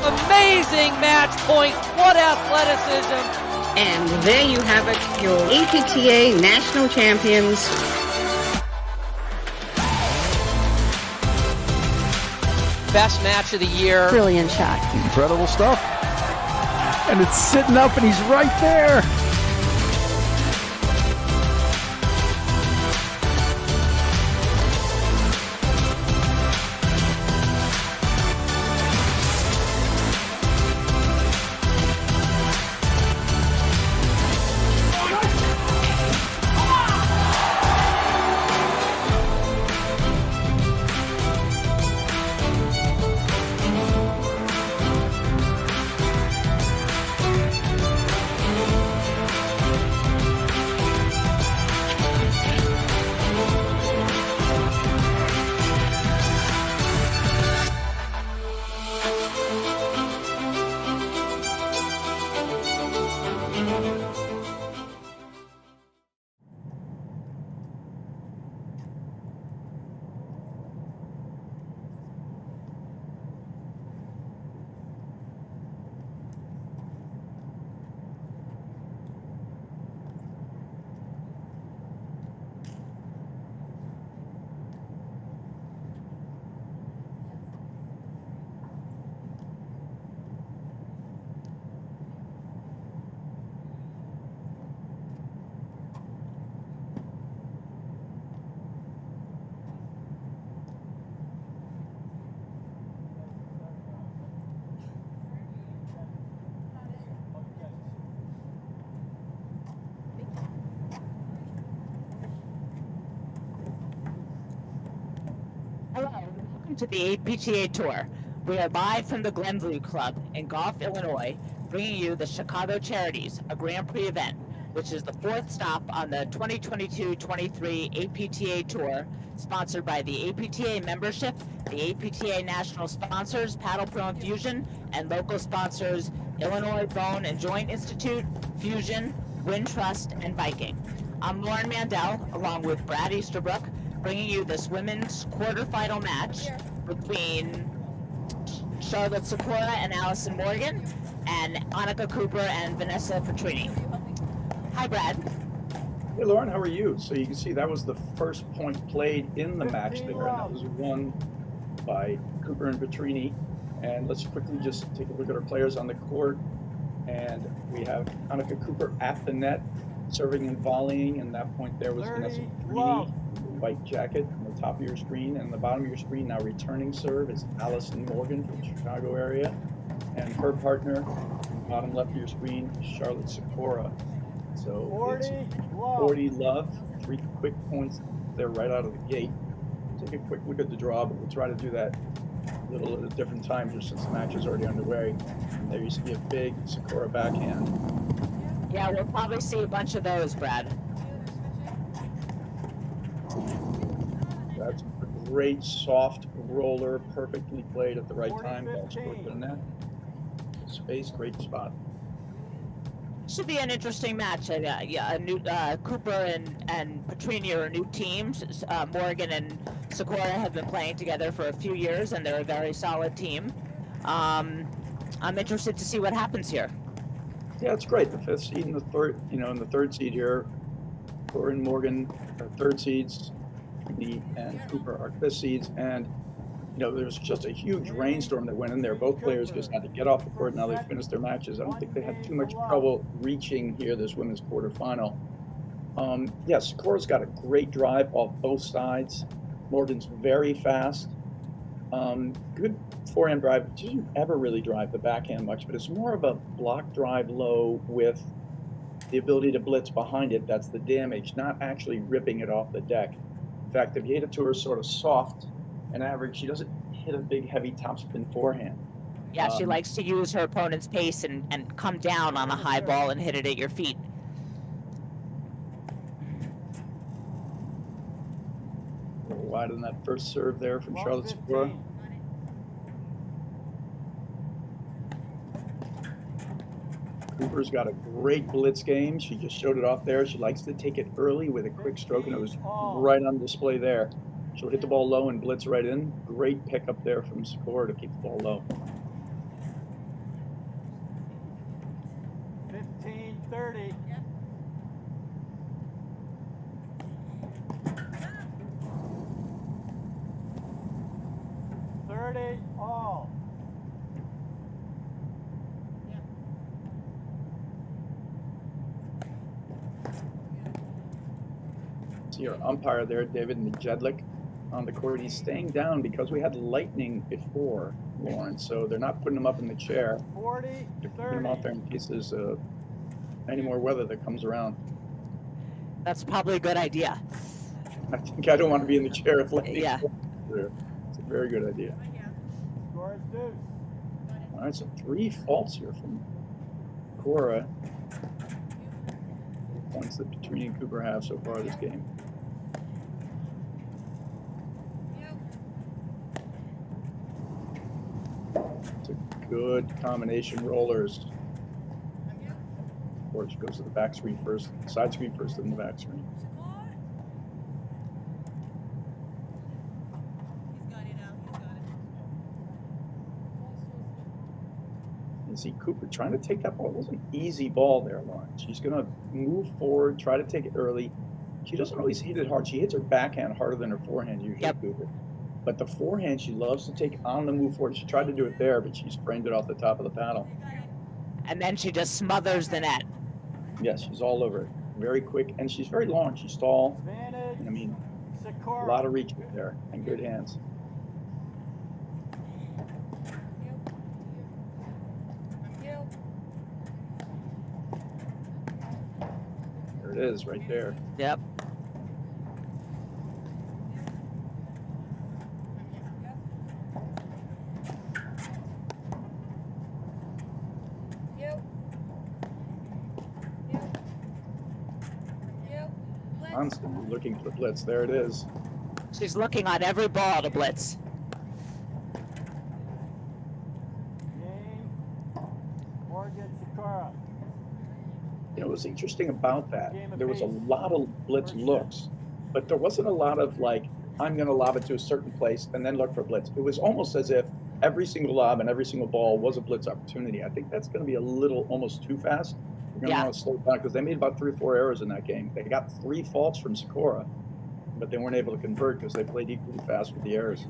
Amazing match point. What athleticism. And there you have it, your APTA national champions. Best match of the year. Brilliant shot. Incredible stuff. And it's sitting up and he's right there. to the APTA Tour. We are live from the Glenview Club in Gulf, Illinois, bringing you the Chicago Charities, a Grand Prix event, which is the fourth stop on the 2022-23 APTA Tour, sponsored by the APTA membership, the APTA national sponsors, Paddle Pro and Fusion, and local sponsors Illinois Bone and Joint Institute, Fusion, Wintrust, and Viking. I'm Lauren Mandel, along with Brad Easterbrook, bringing you this women's quarterfinal match between Charlotte Sikora and Allison Morgan, and Annika Cooper and Vanessa Petrini. Hi, Brad. Hey, Lauren, how are you? So you can see that was the first point played in the match there, and that was won by Cooper and Petrini. And let's quickly just take a look at our players on the court. And we have Annika Cooper at the net, serving and volleying, and that point there was Vanessa Petrini, white jacket on the top of your screen, and on the bottom of your screen now returning serve is Allison Morgan from the Chicago area, and her partner on the bottom left of your screen is Charlotte Sikora. So it's 40 love, 3 quick points there right out of the gate. Take a quick look at the draw, but we'll try to do that a little at a different time just since the match is already underway. And there used to be a big Sikora backhand. Yeah, we'll probably see a bunch of those, Brad. That's a great soft roller, perfectly played at the right time. Ball scored to the net. Space, great spot. Should be an interesting match. Cooper and Petrini are new teams. Morgan and Sikora have been playing together for a few years, and they're a very solid team. I'm interested to see what happens here. Yeah, it's great. The 5th seed and the third, in the 3rd seed here, Cooper and Morgan are 3rd seeds. Me and Cooper are 5th seeds, and there was just a huge rainstorm that went in there. Both players just had to get off the court. Now they've finished their matches. I don't think they had too much trouble reaching here this women's quarterfinal. Sikora's got a great drive off both sides. Morgan's very fast. Good forehand drive. She doesn't ever really drive the backhand much, but it's more of a block drive low with the ability to blitz behind it. That's the damage, not actually ripping it off the deck. In fact, the Vieta Tour is sort of soft and average. She doesn't hit a big, heavy topspin forehand. Yeah, she likes to use her opponent's pace and come down on a high ball and hit it at your feet. A little wide on that first serve there from Charlotte Sikora. Cooper's got a great blitz game. She just showed it off there. She likes to take it early with a quick stroke, and it was right on display there. She'll hit the ball low and blitz right in. Great pickup there from Sikora to keep the ball low. 15-30. Yep. All. See our umpire there, David Nijedlik, on the court. He's staying down because we had lightning before, Lauren, so they're not putting him up in the chair. 40, they're putting him out there in case there's any more weather that comes around. That's probably a good idea. I think I don't want to be in the chair if lightning Yeah. there. It's a very good idea. Score is deuce. All right, so 3 faults here from Cora. Points that Petrini and Cooper have so far this game. It's a good combination rollers. Of course, goes to the back screen first, side screen first, then the back screen. You see Cooper trying to take that ball. It was an easy ball there, Lauren. She's going to move forward, try to take it early. She doesn't always hit it hard. She hits her backhand harder than her forehand usually, Yep. Cooper. But the forehand she loves to take on the move forward. She tried to do it there, but she sprained it off the top of the paddle. And then she just smothers the net. Yes, she's all over it. Very quick, and she's very long. She's tall. Advantage. I mean, Sikora. a lot of reach there and good hands. There it is, right there. Yep. constantly looking for the blitz. There it is. She's looking on every ball to blitz. Game. Morgan Sakura. You know, what's interesting about that, there was a lot of blitz looks, but there wasn't a lot of like, I'm going to lob it to a certain place and then look for blitz. It was almost as if every single lob and every single ball was a blitz opportunity. I think that's going to be a little almost too fast. You're going to want to slow it down because they made about 3 or 4 errors in that game. They got 3 faults from Sakura, but they weren't able to convert because they played equally fast with the errors.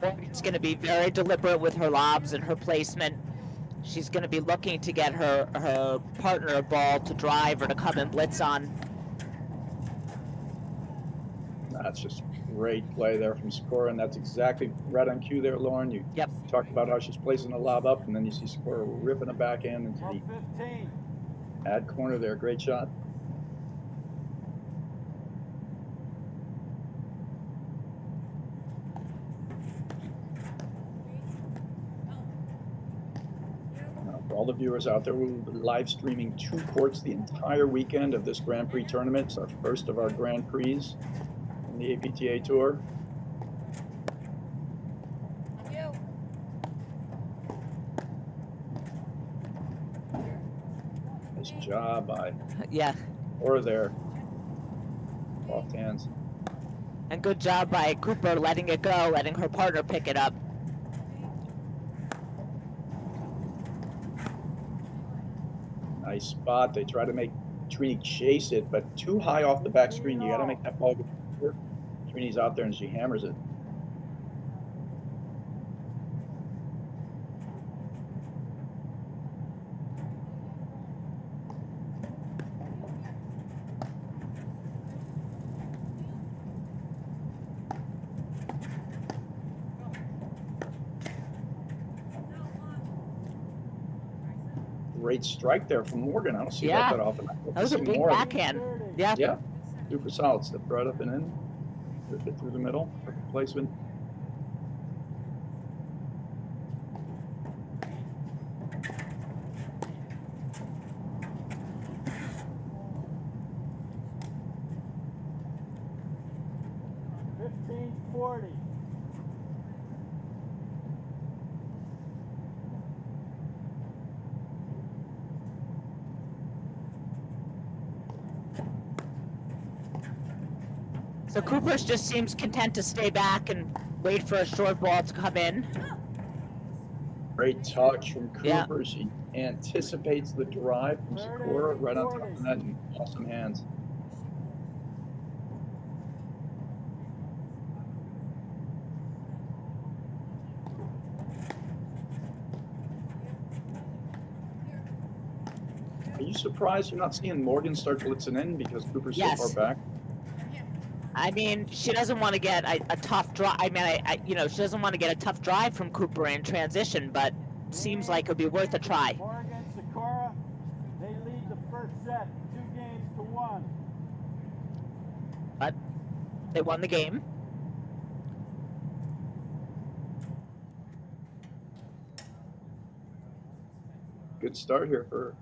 Morgan's going to be very deliberate with her lobs and her placement. She's going to be looking to get her partner a ball to drive or to come and blitz on. That's just great play there from Sakura, and that's exactly right on cue there, Lauren. You talked about how she's placing the lob up, and then you see Sakura ripping it back in into the 15. ad corner there. Great shot. For all the viewers out there, we will be live streaming 2 courts the entire weekend of this Grand Prix tournament. It's our first of our Grand Prix in the APTA Tour. Nice job by Or there. Soft hands. And good job by Cooper letting it go, letting her partner pick it up. Nice spot. They try to make Trini chase it, but too high off the back screen. You got to make that ball go. Trini's out there and she hammers it. Great strike there from Morgan. I don't see that often. That was a big backhand. Yeah. Super solid. Step right up and in. Rip it through the middle. Perfect placement. So Cooper just seems content to stay back and wait for a short ball to come in. Great touch from Cooper. She anticipates the drive from Sakura right on top of that and awesome hands. Are you surprised you're not seeing Morgan start blitzing in because Cooper's so far back? I mean, she doesn't want to get a tough drive. I mean, you know, she doesn't want to get a tough drive from Cooper in transition, but seems like it'd be worth a try. Morgan, Sakura, they lead the first set, 2-1. But they won the game. Good start here for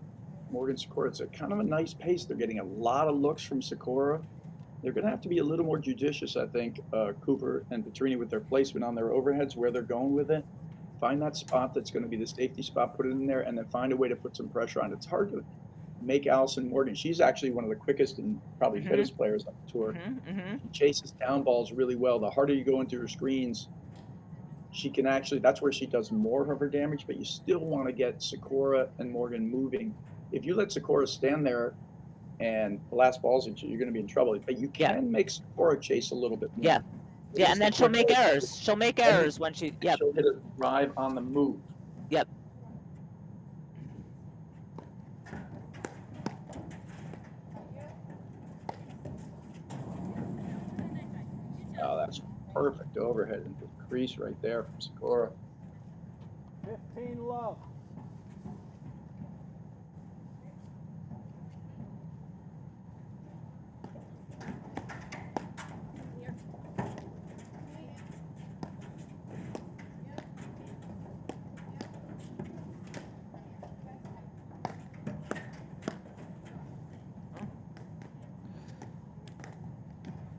Morgan Sakura. It's a kind of a nice pace. They're getting a lot of looks from Sakura. They're going to have to be a little more judicious, I think, Cooper and Petrini, with their placement on their overheads, where they're going with it. Find that spot that's going to be the safety spot, put it in there, and then find a way to put some pressure on. It's hard to make Allison Morgan. She's actually one of the quickest and probably fittest players on the tour. She chases down balls really well. The harder you go into her screens, she can actually, that's where she does more of her damage, but you still want to get Sakura and Morgan moving. If you let Sakura stand there and the last balls at you, you're going to be in trouble. But you can make Sakura chase a little bit more. Yeah, and then she'll make errors. She'll make errors when she, she'll hit a drive on the move. Oh, that's perfect overhead into the crease right there from Sakura. 15 love.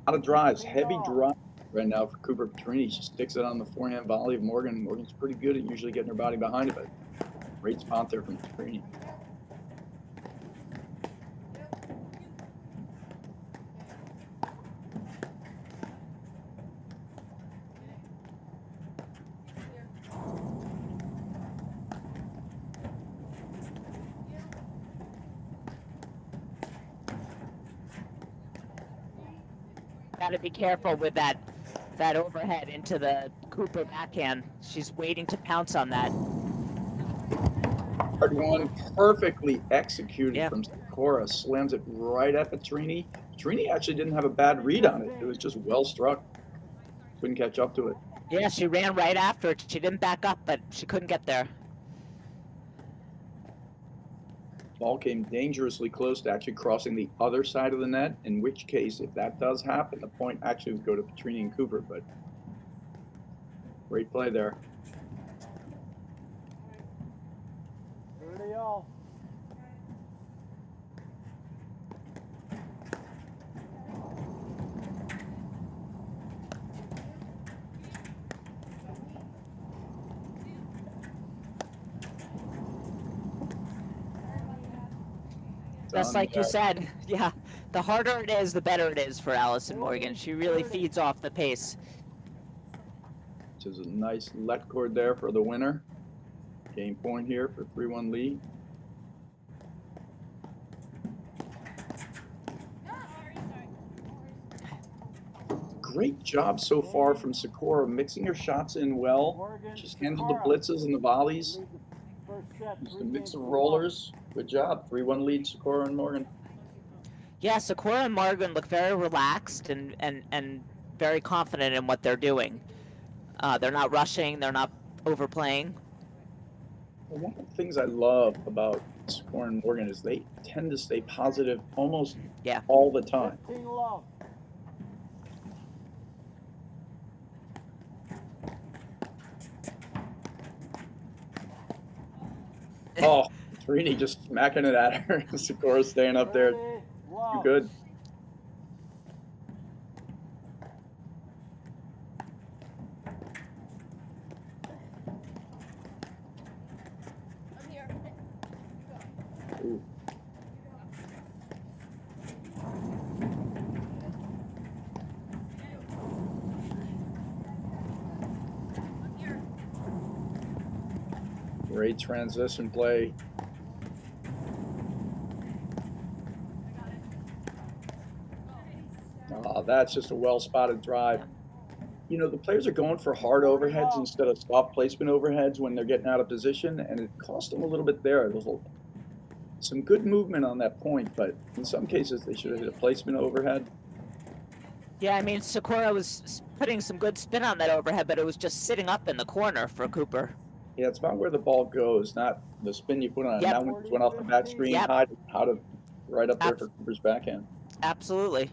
lot of drives, heavy drive right now for Cooper Petrini. She sticks it on the forehand volley of Morgan. Morgan's pretty good at usually getting her body behind it, but great spot there from Petrini. Got to be careful with that overhead into the Cooper backhand. She's waiting to pounce on that. Hard one, perfectly executed Yeah. from Sikora. Slams it right at Petrini. Petrini actually didn't have a bad read on it. It was just well struck. Couldn't catch up to it. Yeah, she ran right after it. She didn't back up, but she couldn't get there. Ball came dangerously close to actually crossing the other side of the net, in which case, if that does happen, the point actually would go to Petrini and Cooper, but great play there. 30 all. Just like you said, yeah. The harder it is, the better it is for Allison Morgan. She really feeds off the pace. Which is a nice let cord there for the winner. Game point here for 3-1 lead. Great job so far from Sikora, mixing her shots in well. She's handled the blitzes and the volleys. Used a mix of rollers. Good job. 3-1 lead, Sikora and Morgan. Yeah, Sikora and Morgan look very relaxed and very confident in what they're doing. They're not rushing. They're not overplaying. Well, one of the things I love about Sikora and Morgan is they tend to stay positive almost all the time. Oh, Petrini just smacking it at her. Sikora staying up there. Too good. Ooh. Great transition play. Oh, that's just a well-spotted drive. You know, the players are going for hard overheads instead of soft placement overheads when they're getting out of position, and it cost them a little bit there. There's some good movement on that point, but in some cases they should have hit a placement overhead. Yeah, I mean, Sikora was putting some good spin on that overhead, but it was just sitting up in the corner for Cooper. Yeah, it's about where the ball goes, not the spin you put on it. That one just went off the back screen, high to right up there for Cooper's backhand. Absolutely.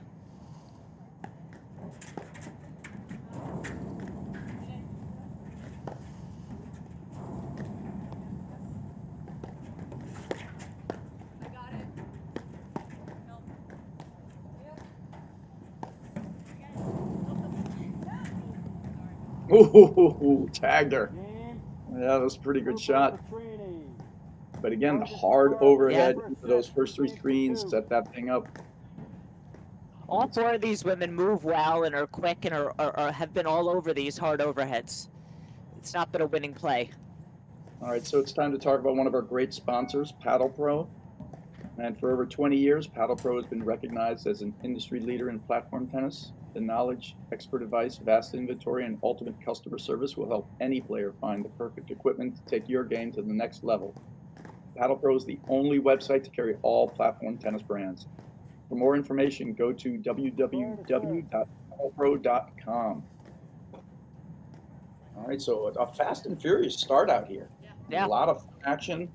Ooh, tagged her. Yeah, that was a pretty good shot. But again, the hard overhead into those first three screens set that thing up. All four of these women move well and are quick and are have been all over these hard overheads. It's not been a winning play. All right, so it's time to talk about one of our great sponsors, Paddle Pro. And for over 20 years, Paddle Pro has been recognized as an industry leader in platform tennis. The knowledge, expert advice, vast inventory, and ultimate customer service will help any player find the perfect equipment to take your game to the next level. Paddle Pro is the only website to carry all platform tennis brands. For more information, go to www.paddlepro.com. All right, so a fast and furious start out here. Yeah. A lot of action.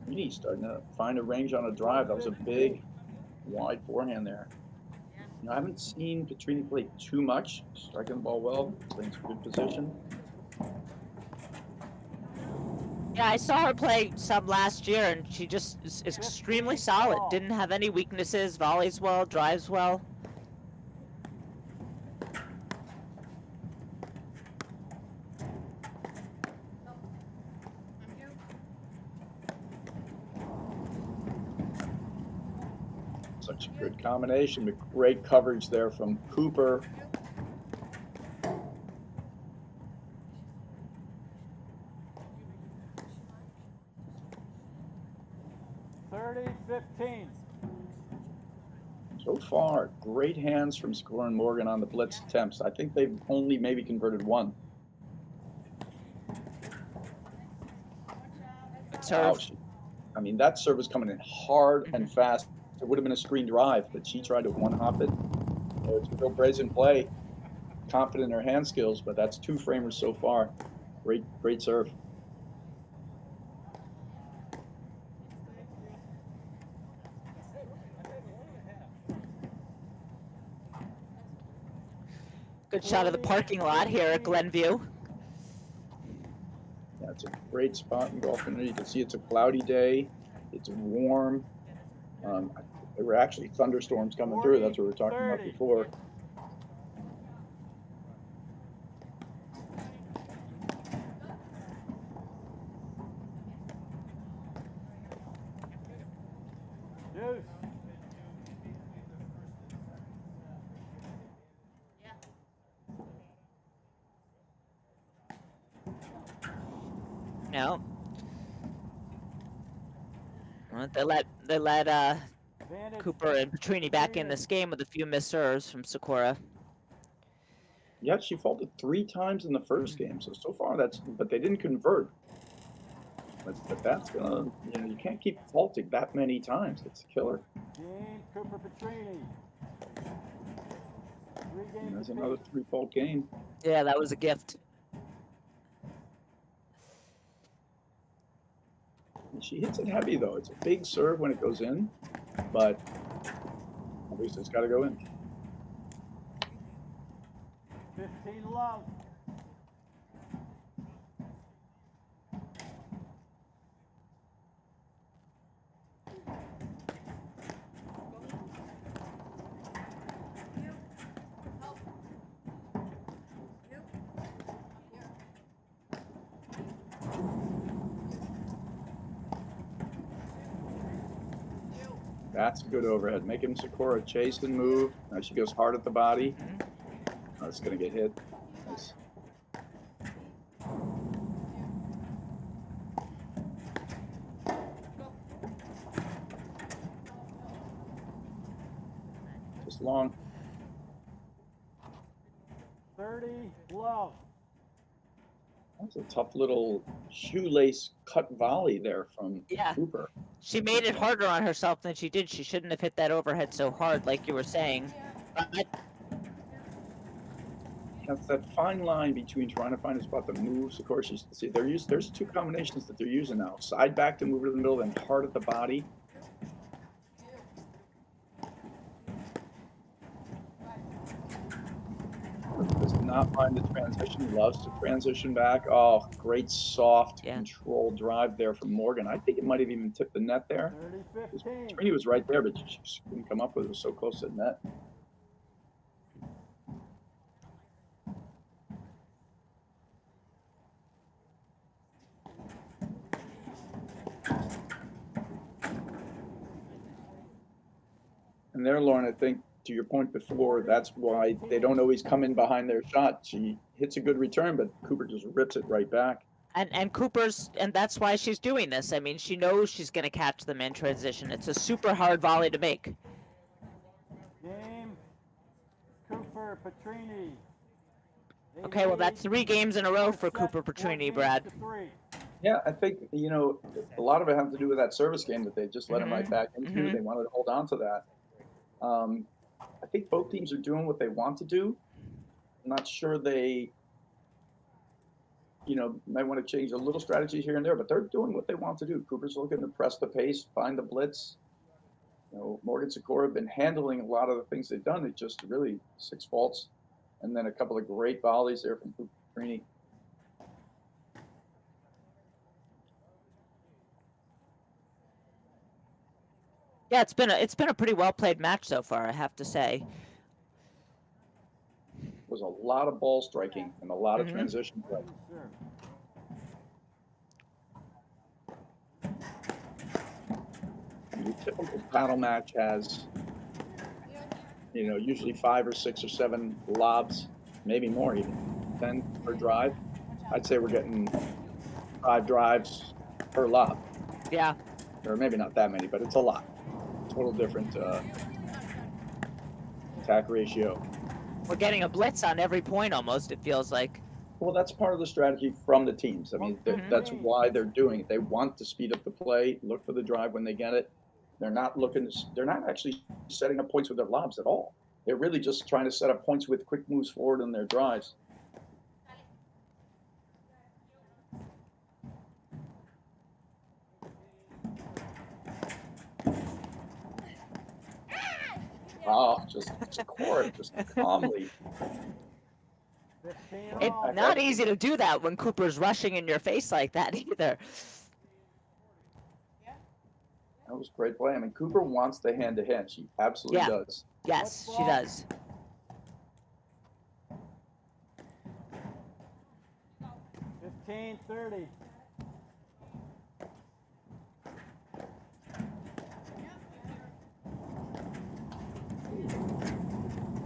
Petrini starting to find a range on a drive. That was a big, wide forehand there. You know, I haven't seen Petrini play too much. Striking the ball well, playing some good position. Yeah, I saw her play some last year, and she just is extremely solid. Didn't have any weaknesses, volleys well, drives well. Such a good combination, but great coverage there from Cooper. So far, great hands from Sikora and Morgan on the blitz attempts. I think they've only maybe converted one. Wow, I mean, that serve was coming in hard and fast. It would have been a screen drive, but she tried to one-hop it. It's a real brazen play. Confident in her hand skills, but that's 2 framers so far. Great serve. Good shot of the parking lot here at Glenview. Yeah, it's a great spot in golf. You can see it's a cloudy day. It's warm. There were actually thunderstorms coming through. That's what we were talking about before. No. Well, they let Cooper and Petrini back in this game with a few missed serves from Sikora. Yeah, she faulted 3 times in the first game. So far but they didn't convert. But that's gonna, you can't keep faulting that many times. It's a killer. Cooper Petrini. And there's another 3-fault game. Yeah, that was a gift. And she hits it heavy though. It's a big serve when it goes in, but at least it's got to go in. 15 love. That's a good overhead. Making Sikora chase and move. Now she goes hard at the body. It's going to get hit. Nice. Just long. 30 love. That's a tough little shoelace cut volley there from Cooper. She made it harder on herself than she did. She shouldn't have hit that overhead so hard, like you were saying. That's that fine line between trying to find a spot to move. Of course, you see there's 2 combinations that they're using now: side back to move to the middle, and hard at the body. Does not find the transition. Loves to transition back. Oh, great soft controlled drive there from Morgan. I think it might have even tipped the net there. Trini was right there, but she just couldn't come up with it. It was so close to the net. And there, Lauren, I think to your point before, that's why they don't always come in behind their shot. She hits a good return, but Cooper just rips it right back. And that's why she's doing this. I mean, she knows she's going to catch them in transition. It's a super hard volley to make. Game. Cooper Petrini. Okay, well, that's 3 games in a row for Cooper Petrini, Brad. Yeah, I think, a lot of it has to do with that service game that they just let him right back into. They wanted to hold on to that. I think both teams are doing what they want to do. I'm not sure they, might want to change a little strategy here and there, but they're doing what they want to do. Cooper's looking to press the pace, find the blitz. Morgan Sikora have been handling a lot of the things they've done. It just really 6 faults, and then a couple of great volleys there from Cooper Petrini. Yeah, it's been a pretty well played match so far, I have to say. Was a lot of ball striking and a lot of Mhm. transition play. Serve. Your typical paddle match has, usually 5 or 6 or 7 lobs, maybe more even, 10 per drive. I'd say we're getting 5 drives per lob, Yeah, or maybe not that many, but it's a lot. Total different attack ratio. we're getting a blitz on every point almost, it feels like. Well, that's part of the strategy from the teams. I mean, Mhm. that's why they're doing it. They want to speed up the play, look for the drive when they get it. They're not they're not actually setting up points with their lobs at all. They're really just trying to set up points with quick moves forward on their drives. Oh, just Sakura, just calmly. 15 It's all. not easy to do that when Cooper's rushing in your face like that either. That was great play. I mean, Cooper wants the hand-to-hand. She absolutely Yeah. does. Yes, she does. 15-30.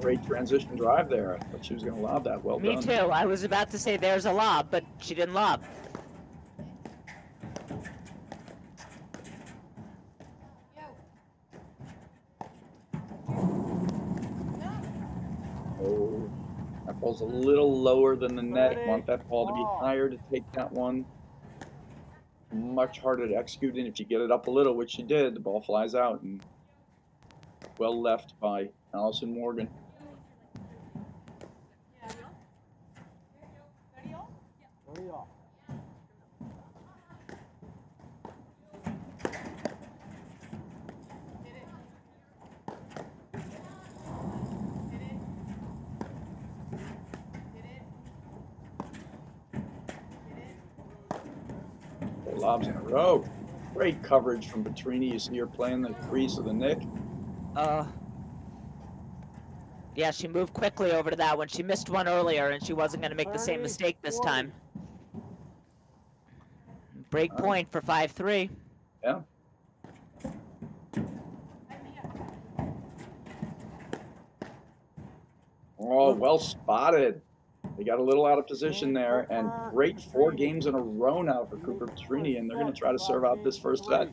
Great transition drive there. I thought she was going to lob that. Well Me done. too. I was about to say there's a lob, but she didn't lob. Oh, that ball's a little lower than the net. 30 Want that ball to be ball. higher to take that one. Much harder to execute, and if you get it up a little, which she did, the ball flies out, and well left by Allison Morgan. Ready off. Four lobs in a row. Great coverage from Petrini. You see her playing the crease of the nick. Yeah, she moved quickly over to that one. She missed one earlier, and she wasn't going to make the same 30, mistake this 40. time. Break point for 5-3. Yeah. Oh, well spotted. They got a little out of position there, and great 4 games in a row now for Cooper Petrini, and they're going to try to serve out this first set.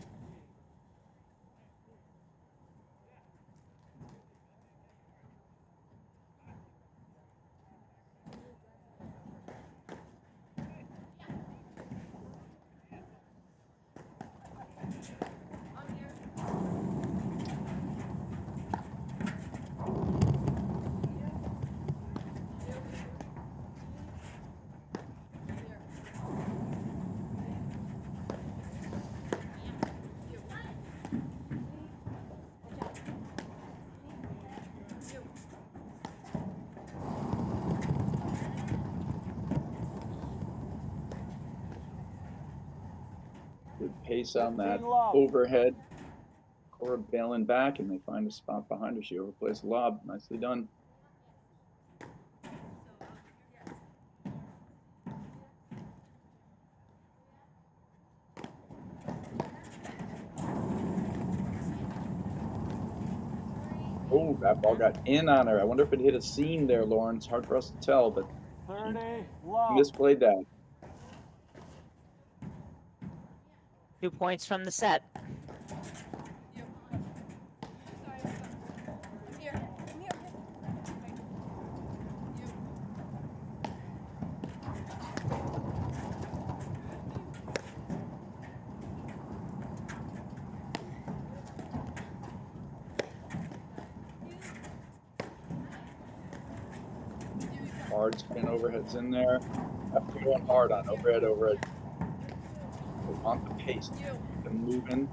Good pace on that overhead. Cora bailing back, and they find a spot behind her. She overplays the lob. Nicely done. Oh, that ball got in on her. I wonder if it hit a seam there, Lauren. It's hard for us to tell, but 30 she low. misplayed that. 2 points from the set. Hard spin overheads in there. Have to go on hard on overhead. They want the pace and moving.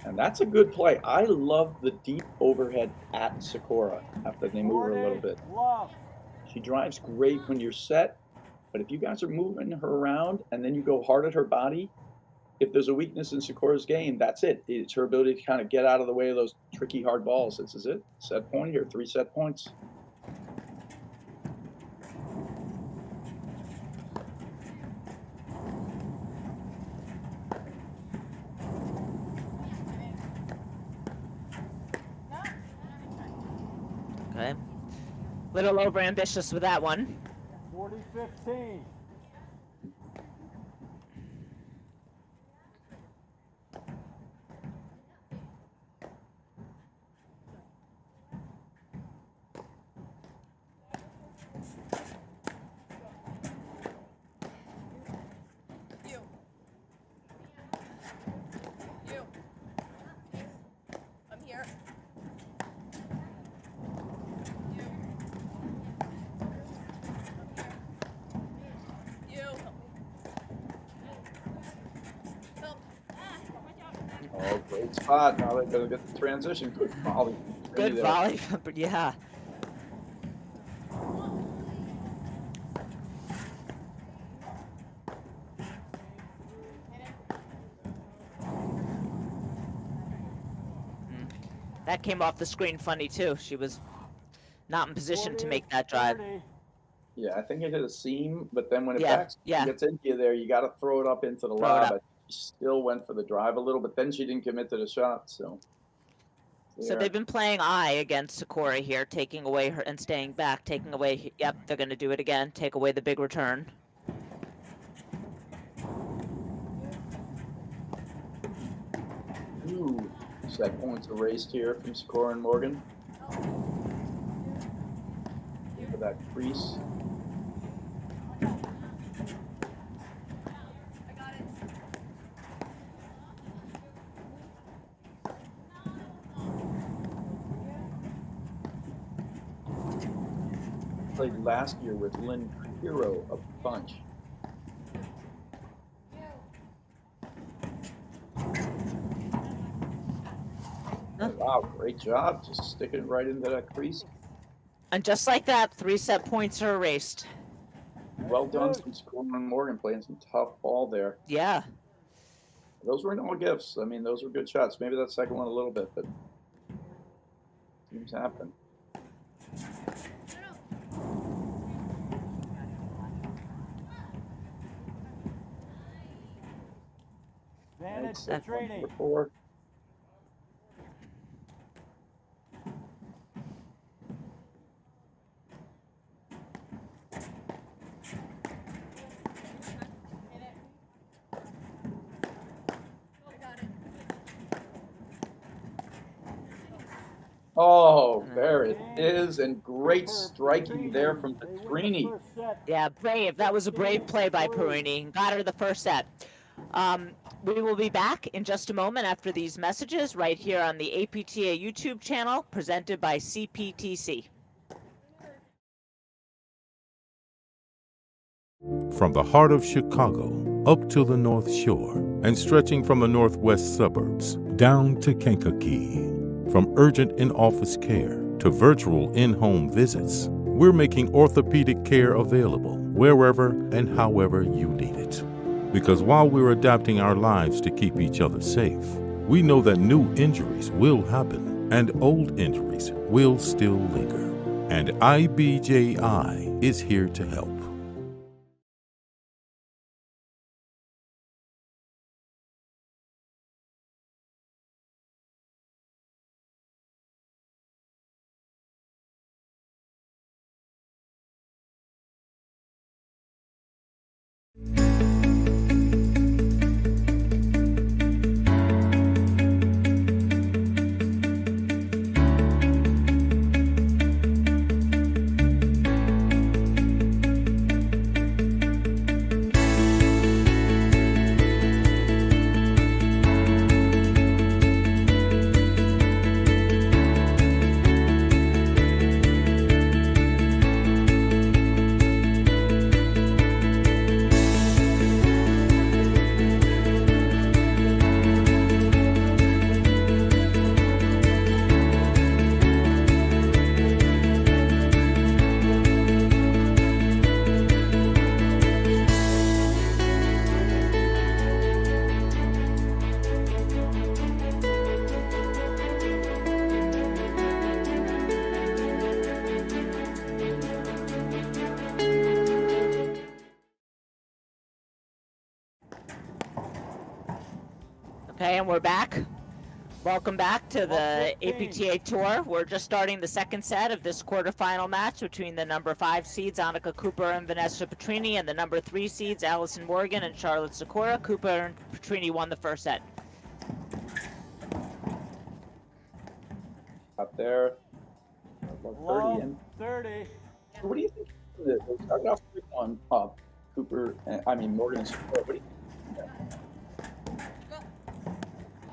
And that's a good play. I love the deep overhead at Sakura after they move her a little 40 bit. love. She drives great when you're set, but if you guys are moving her around and then you go hard at her body, if there's a weakness in Sakura's game, that's it. It's her ability to kind of get out of the way of those tricky hard balls. This is it. Set point here, 3 set points. Okay. Little over ambitious with that one. 40-15. Oh, great spot. Now they gotta get the transition. Good volley. Good There. volley, but yeah. That came off the screen funny too. She was not in position to make that drive. 40. Yeah, I think it hit a seam, but then when it Yeah, yeah. gets into you there, you got to throw it up into the Throw it lob. up. I think she still went for the drive a little, but then she didn't commit to the shot. So So yeah. they've been playing I against Sakura here, taking away her and staying back, taking away. Yep, they're going to do it again. Take away the big return. Ooh, set points erased here from Sakura and Morgan. For that crease. Played last year with Lynn Hero a bunch. Huh? Wow, great job. Just sticking it right into that crease. And just like that, 3 set points are erased. Well done from Sakura and Morgan playing some tough ball there. Yeah. Those weren't all gifts. I mean, those were good shots. Maybe that second one a little bit, but things happen. Advantage to Set point training. number 4. Oh, there it is, and great striking there from Petrini. First set. Yeah, brave. That was a brave play by Perini. Got her the first set. We will be back in just a moment after these messages right here on the APTA YouTube channel presented by CPTC. From the heart of Chicago up to the North Shore and stretching from the northwest suburbs down to Kankakee. From urgent in-office care to virtual in-home visits, we're making orthopedic care available wherever and however you need it. Because while we're adapting our lives to keep each other safe, we know that new injuries will happen and old injuries will still linger. And IBJI is here to help. Okay, and we're back. Welcome back to the APTA Tour. We're just starting the second set of this quarterfinal match between the number 5 seeds Annika Cooper and Vanessa Petrini and the number 3 seeds Allison Morgan and Charlotte Sikora. Cooper and Petrini won the first set. Up there. About 30 in. 30. What do you think? They started off 3-1 up. Cooper, Morgan and Sikora. What do you think?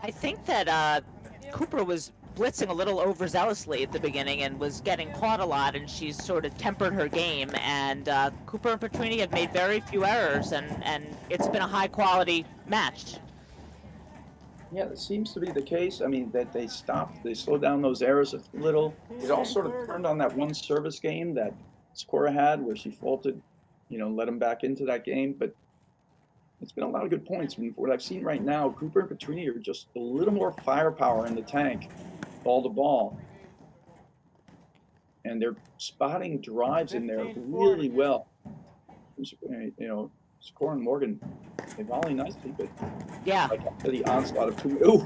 I think that Cooper was blitzing a little overzealously at the beginning and was getting caught a lot, and she's sort of tempered her game. And Cooper and Petrini have made very few errors, and it's been a high-quality match. Yeah, that seems to be the case. I mean, that they slowed down those errors a little. It all sort of turned on that one service game that Sikora had where she faulted, let him back into that game. But it's been a lot of good points. I mean, what I've seen right now, Cooper and Petrini are just a little more firepower in the tank, ball to ball. And they're spotting drives in there really well. Sikora and Morgan, they volley nicely, but yeah, like after the onslaught of Cooper, ooh,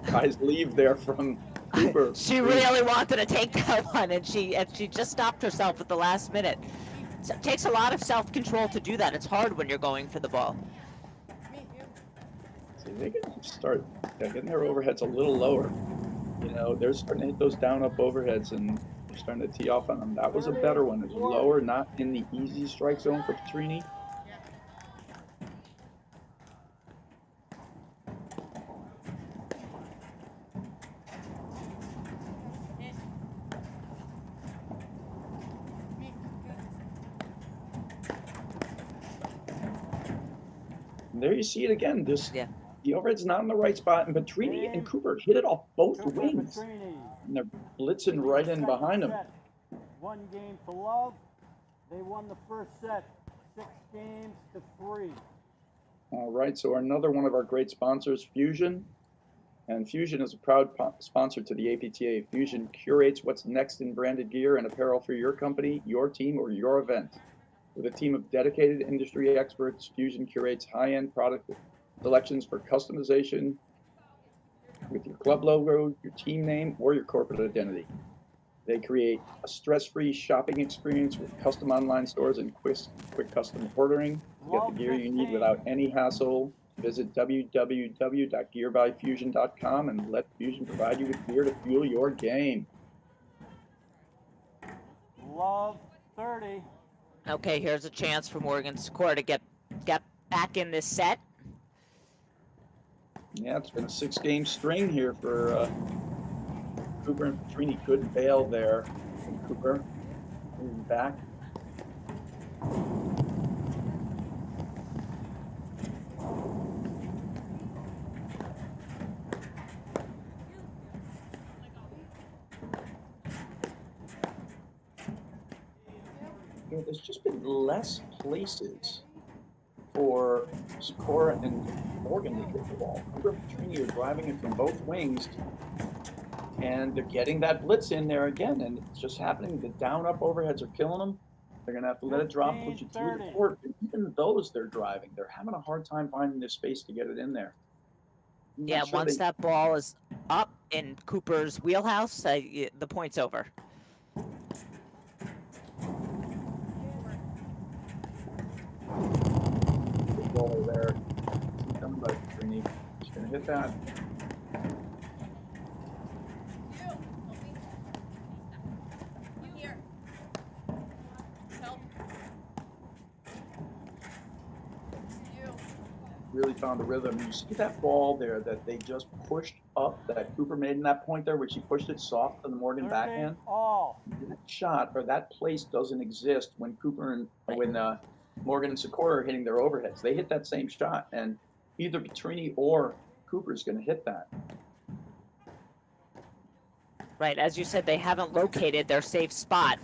guys leave there from Cooper. She really wanted to take that one, and she just stopped herself at the last minute. So it takes a lot of self-control to do that. It's hard when you're going for the ball. See, they're going to start getting their overheads a little lower. They're starting to hit those down-up overheads, and they're starting to tee off on them. That was a better one. It was lower, not in the easy strike zone for Petrini. There you see it again. The overhead's not in the right spot, and Petrini and Cooper hit it off both wings. And they're blitzing right in behind them. 1 game to love. They won the first set, 6-3. All right, so another one of our great sponsors, Fusion. And Fusion is a proud sponsor to the APTA. Fusion curates what's next in branded gear and apparel for your company, your team, or your event. With a team of dedicated industry experts, Fusion curates high-end product selections for customization with your club logo, your team name, or your corporate identity. They create a stress-free shopping experience with custom online stores and quick custom ordering. To get the gear you need without any hassle, visit www.gearbyfusion.com and let Fusion provide you with gear to fuel your game. Love 30. Okay, here's a chance for Morgan Sikora to get back in this set. Yeah, it's been a 6-game string here for Cooper and Petrini. Good bail there from Cooper. Moving back. There's just been less places for Sikora and Morgan to hit the ball. Cooper and Petrini are driving it from both wings, and they're getting that blitz in there again, and it's just happening. The down-up overheads are killing them. They're going to have to let it drop, push it through the court. And even those they're driving, they're having a hard time finding the space to get it in there. Yeah, once that ball is up in Cooper's wheelhouse, the point's over. Ball there. Coming by Petrini. She's going to hit that. Really found the rhythm. You see that ball there that they just pushed up, that Cooper made in that point there, where she pushed it soft on the Morgan backhand. That shot or that place doesn't exist when Morgan and Sikora are hitting their overheads. They hit that same shot, and either Petrini or Cooper is going to hit that. Right, as you said, they haven't located their safe spot.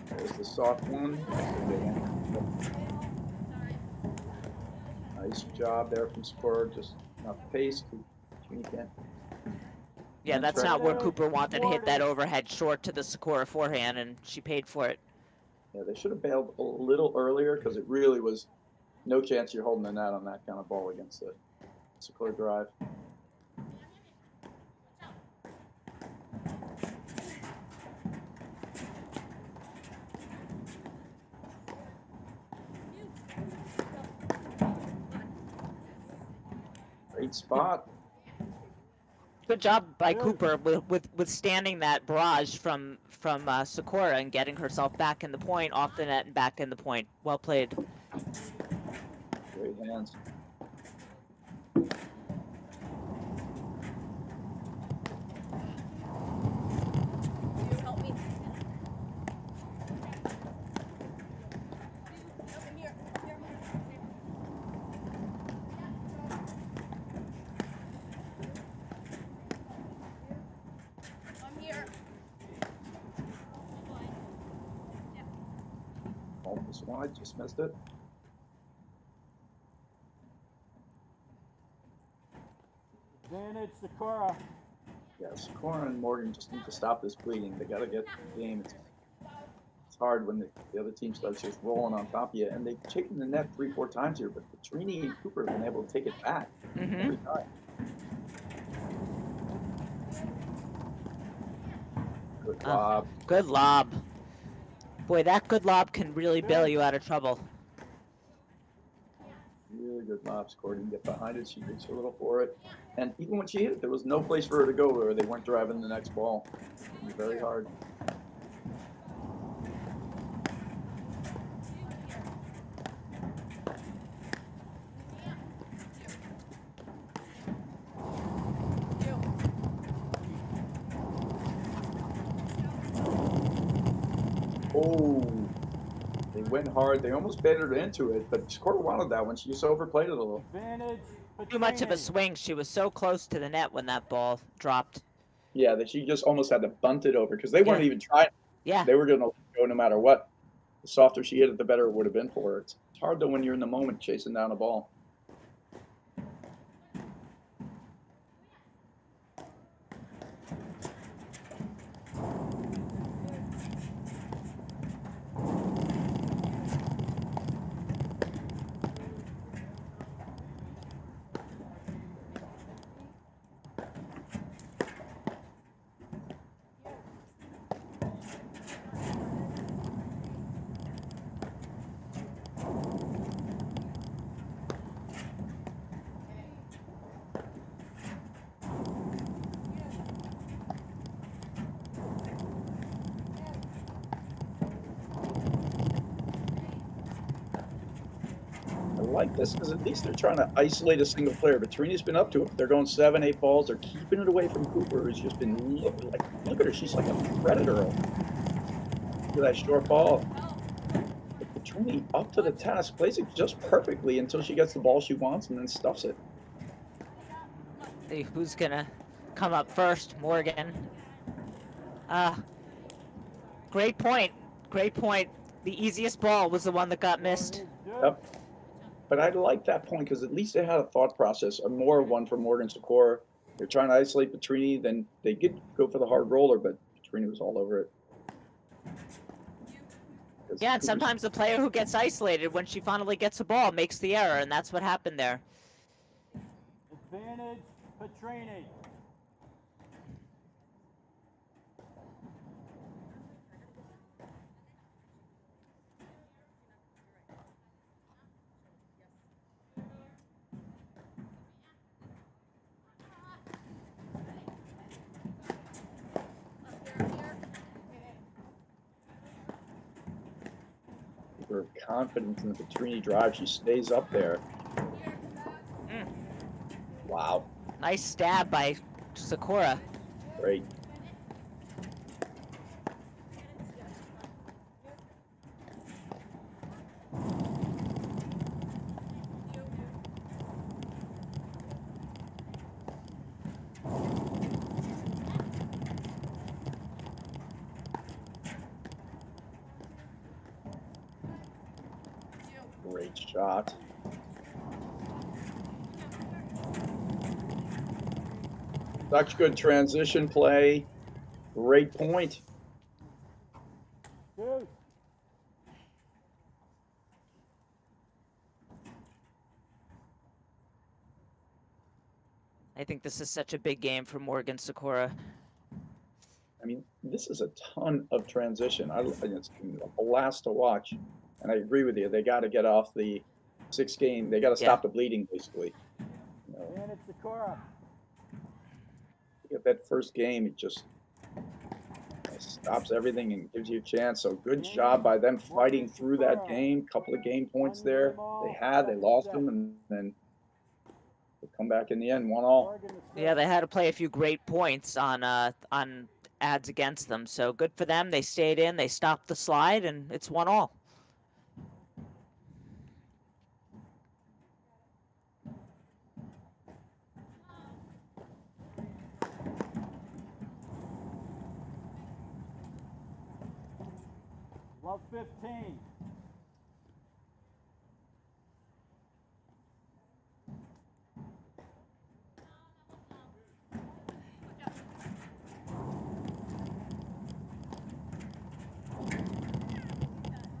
There's the soft one. Nice job there from Sikora, just enough pace. Petrini can't. Yeah, that's not where Cooper wanted to hit that overhead short to the Sikora forehand, and she paid for it. Yeah, they should have bailed a little earlier because it really was no chance you're holding the net on that kind of ball against the Secure drive. Great spot. Good job by Cooper with withstanding that barrage from Sakura and getting herself back in the point, off the net and back in the point. Well played. Great hands. Oh, this one, I just missed it. Advantage Sakura. Yeah, Sakura and Morgan just need to stop this bleeding. They got to get the game. It's hard when the other team starts just rolling on top of you. And they've taken the net 3-4 times here, but Petrini and Cooper have been able to take it back every time. Good lob. Good lob. Boy, that good lob can really bail you out of trouble. Really good lob. Scored and get behind it. She reached a little for it. And even when she hit it, there was no place for her to go where they weren't driving the next ball. It was very hard. Oh, they went hard. They almost battered into it, but Score wanted that one. She just overplayed it a little. Advantage Too much of a Petrini. swing. She was so close to the net when that ball dropped. Yeah, that she just almost had to bunt it over because they weren't Yeah. even trying. Yeah. They were going to go no matter what. The softer she hit it, the better it would have been for her. It's hard though when you're in the moment chasing down a ball. I like this because at least they're trying to isolate a single player. But Trini's been up to it. They're going 7, 8 balls. They're keeping it away from Cooper, who's just been look at her. She's like a predator. Look at that short ball. But Trini up to the task, plays it just perfectly until she gets the ball she wants and then stuffs it. See who's gonna come up first. Morgan. Great point. Great point. The easiest ball was the one that got missed. Yep. But I like that point because at least they had a thought process, a more one for Morgan Sakura. They're trying to isolate Petrini, then they did go for the hard roller, but Petrini was all over it. Yeah, and sometimes the player who gets isolated when she finally gets a ball makes the error, and that's what happened there. Advantage Petrini. Her confidence in the Petrini drive, she stays up there. Wow, Nice stab by Sakura. great. Great shot. Such good transition play. Great point. Two. I think this is such a big game for Morgan Sakura. I mean, this is a ton of transition. It's been a blast to watch, and I agree with you. They got to get off the 6 game. They got to Yeah. stop the bleeding, basically. You know, And it's Sakura. get that first game, it just stops everything and gives you a chance. So good job by them fighting through that game. Couple of game points there they lost them, and then they come back in the end, 1-1. Yeah, they had to play a few great points on ads against them. So good for them. They stayed in, they stopped the slide, and it's 1-1. Love 15.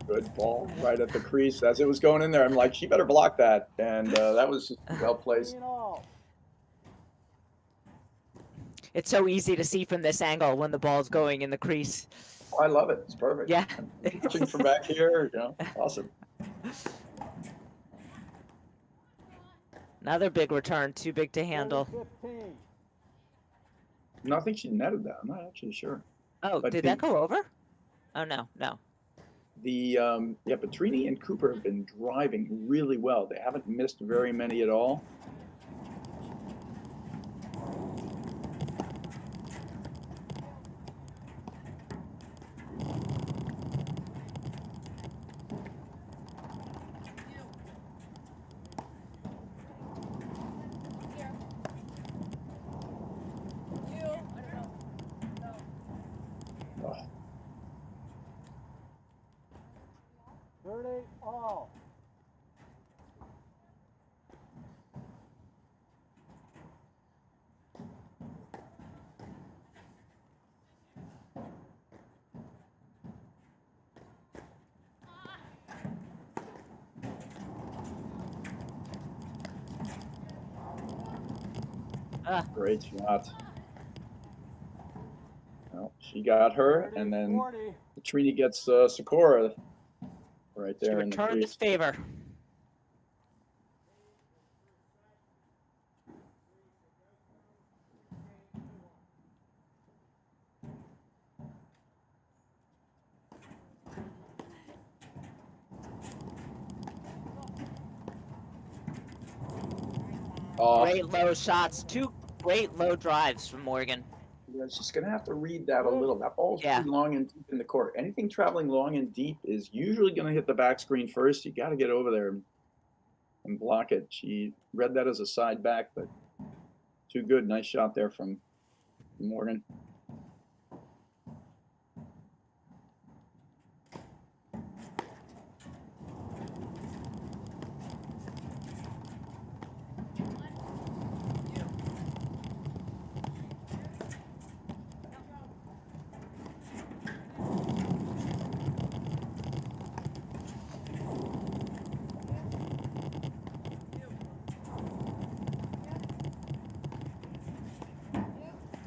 Good ball right at the crease as it was going in there. I'm like, she better block that, and that was well placed. It's so easy to see from this angle when the ball's going in the crease. Oh, I love it. It's perfect. Yeah. I'm watching from back here, awesome. Another big return, too big to handle. 15. No, I think she netted that. I'm not actually sure. Oh, But did that go over? Oh, no. The Petrini and Cooper have been driving really well. They haven't missed very many at all. Oh, 30 all. great shot. Well, she got her, 30, and then 40. Petrini gets Sakura right She there in the returned crease. his favor. Oh, Great low shots. 2 great low drives from Morgan. yeah, she's going to have to read that a little. That ball's pretty long and deep in the court. Anything traveling long and deep is usually going to hit the back screen first. You got to get over there and block it. She read that as a side back, but too good. Nice shot there from Morgan.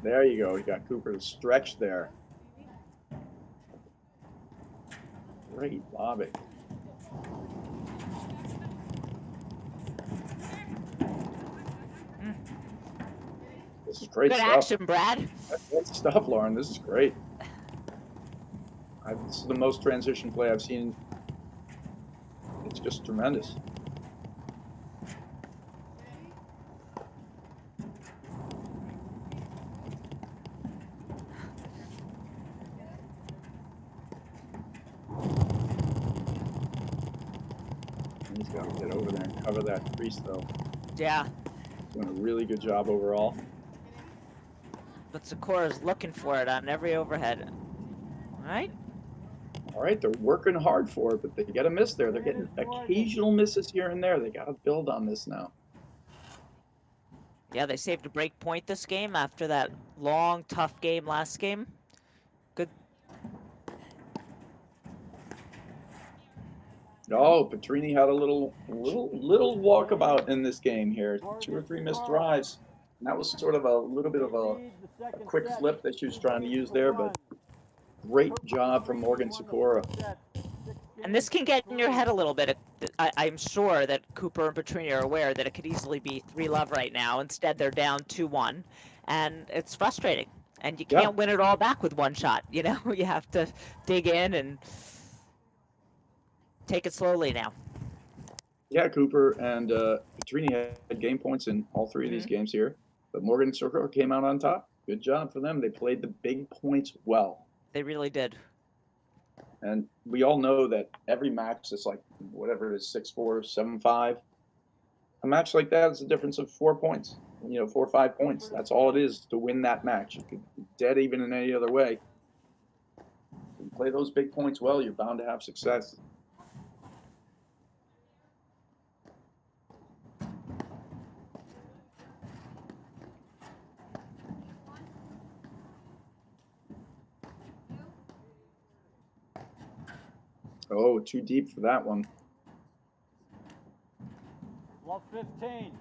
There you go. You got Cooper's stretch there. Great lobbing. This is great Good stuff. action, Brad. That's good stuff, Lauren. This is great. This is the most transition play I've seen. It's just tremendous. He's got to get over there and cover that crease, though. Yeah. Doing a really good job overall. But Sakura's looking for it on every overhead. All right. All right, they're working hard for it, but they get a miss there. They're getting occasional misses here and there. They got to build on this now. Yeah, they saved a break point this game after that long, tough game last game. Good. Oh, Petrini had a little walkabout in this game here. 2 or 3 missed drives. And that was sort of a little bit of a quick flip that she was trying to use there, but great job from Morgan Sikora. And this can get in your head a little bit. I'm sure that Cooper and Petrini are aware that it could easily be 3-love right now. Instead, they're down 2-1, and it's frustrating. And you can't win it all back with one shot. You know, you have to dig in and take it slowly now. Yeah, Cooper and Petrini had game points in all three of these games here, but Morgan Sikora came out on top. Good job for them. They played the big points well. They really did. And we all know that every match is like, whatever it is, 6-4, 7-5. A match like that is a difference of 4 points, 4 or 5 points. That's all it is to win that match. You could be dead even in any other way. If you play those big points well, you're bound to have success. Oh, too deep for that one. Love 15.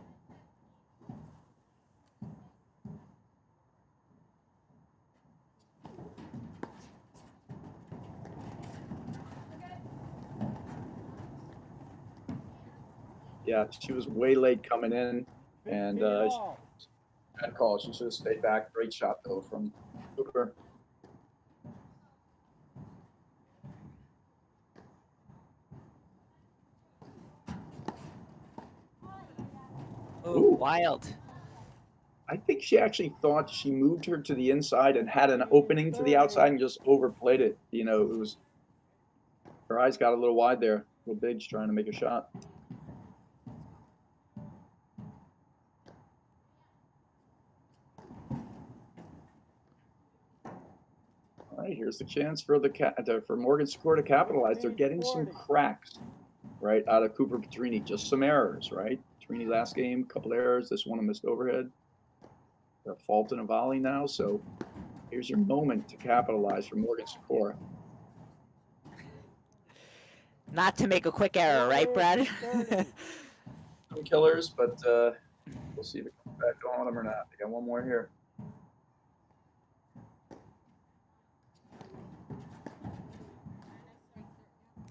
Yeah, she was way late coming in, and 15 all. bad call. She should have stayed back. Great shot, though, from Cooper. Ooh, wild. I think she actually thought she moved her to the inside and had an opening to the outside and just overplayed it. It was her eyes got a little wide there. Little Biggs trying to make a shot. All right, here's the chance for for Morgan Sikora to capitalize. They're getting some cracks right out of Cooper Petrini, just some errors, right? Petrini last game, couple errors. This one a missed overhead. They're a fault in a volley now, so here's your moment to capitalize for Morgan Sikora. Not to make a quick error, right, Brad? Some killers, but we'll see if it comes back on them or not. They got one more here.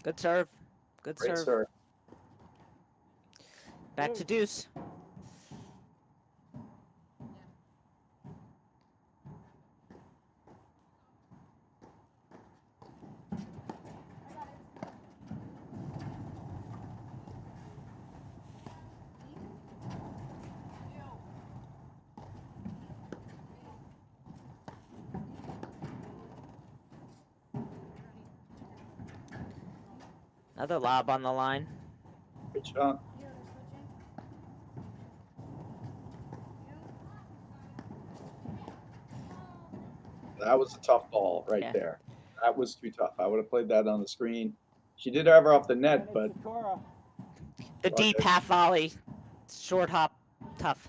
Good serve. Good Great serve. serve. Back to deuce. Another lob on the line. Good shot. That was a tough ball right there. That was too tough. I would have played that on the screen. She did have her off the net, but The deep half volley. Short hop. Tough.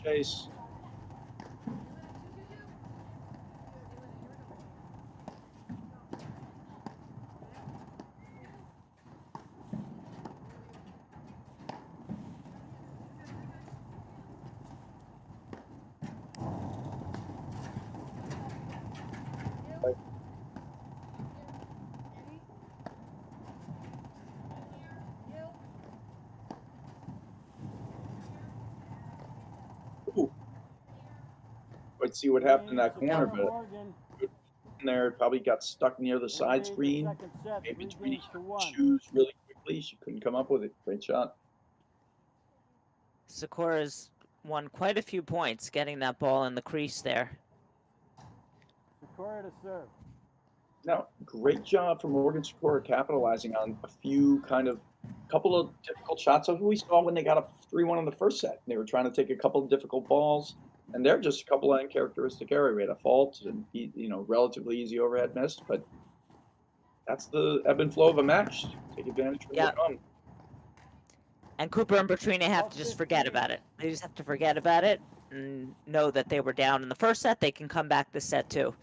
Chase. Ooh. Let's see what happened in that corner, but in there probably got stuck near the side screen. Maybe Petrini choose really quickly. She couldn't come up with it. Great shot. Sikora's won quite a few points getting that ball in the crease there. Sikora to serve. Now, great job from Morgan Sikora capitalizing on a few couple of difficult shots of who we saw when they got a 3-1 in the first set. They were trying to take a couple of difficult balls, and they're just a couple of uncharacteristic errors. We had a fault and relatively easy overhead miss, but that's the ebb and flow of a match. Take advantage when they come. And Cooper and Petrini have to just forget about it. They just have to forget about it and know that they were down in the first set, they can come back this set too.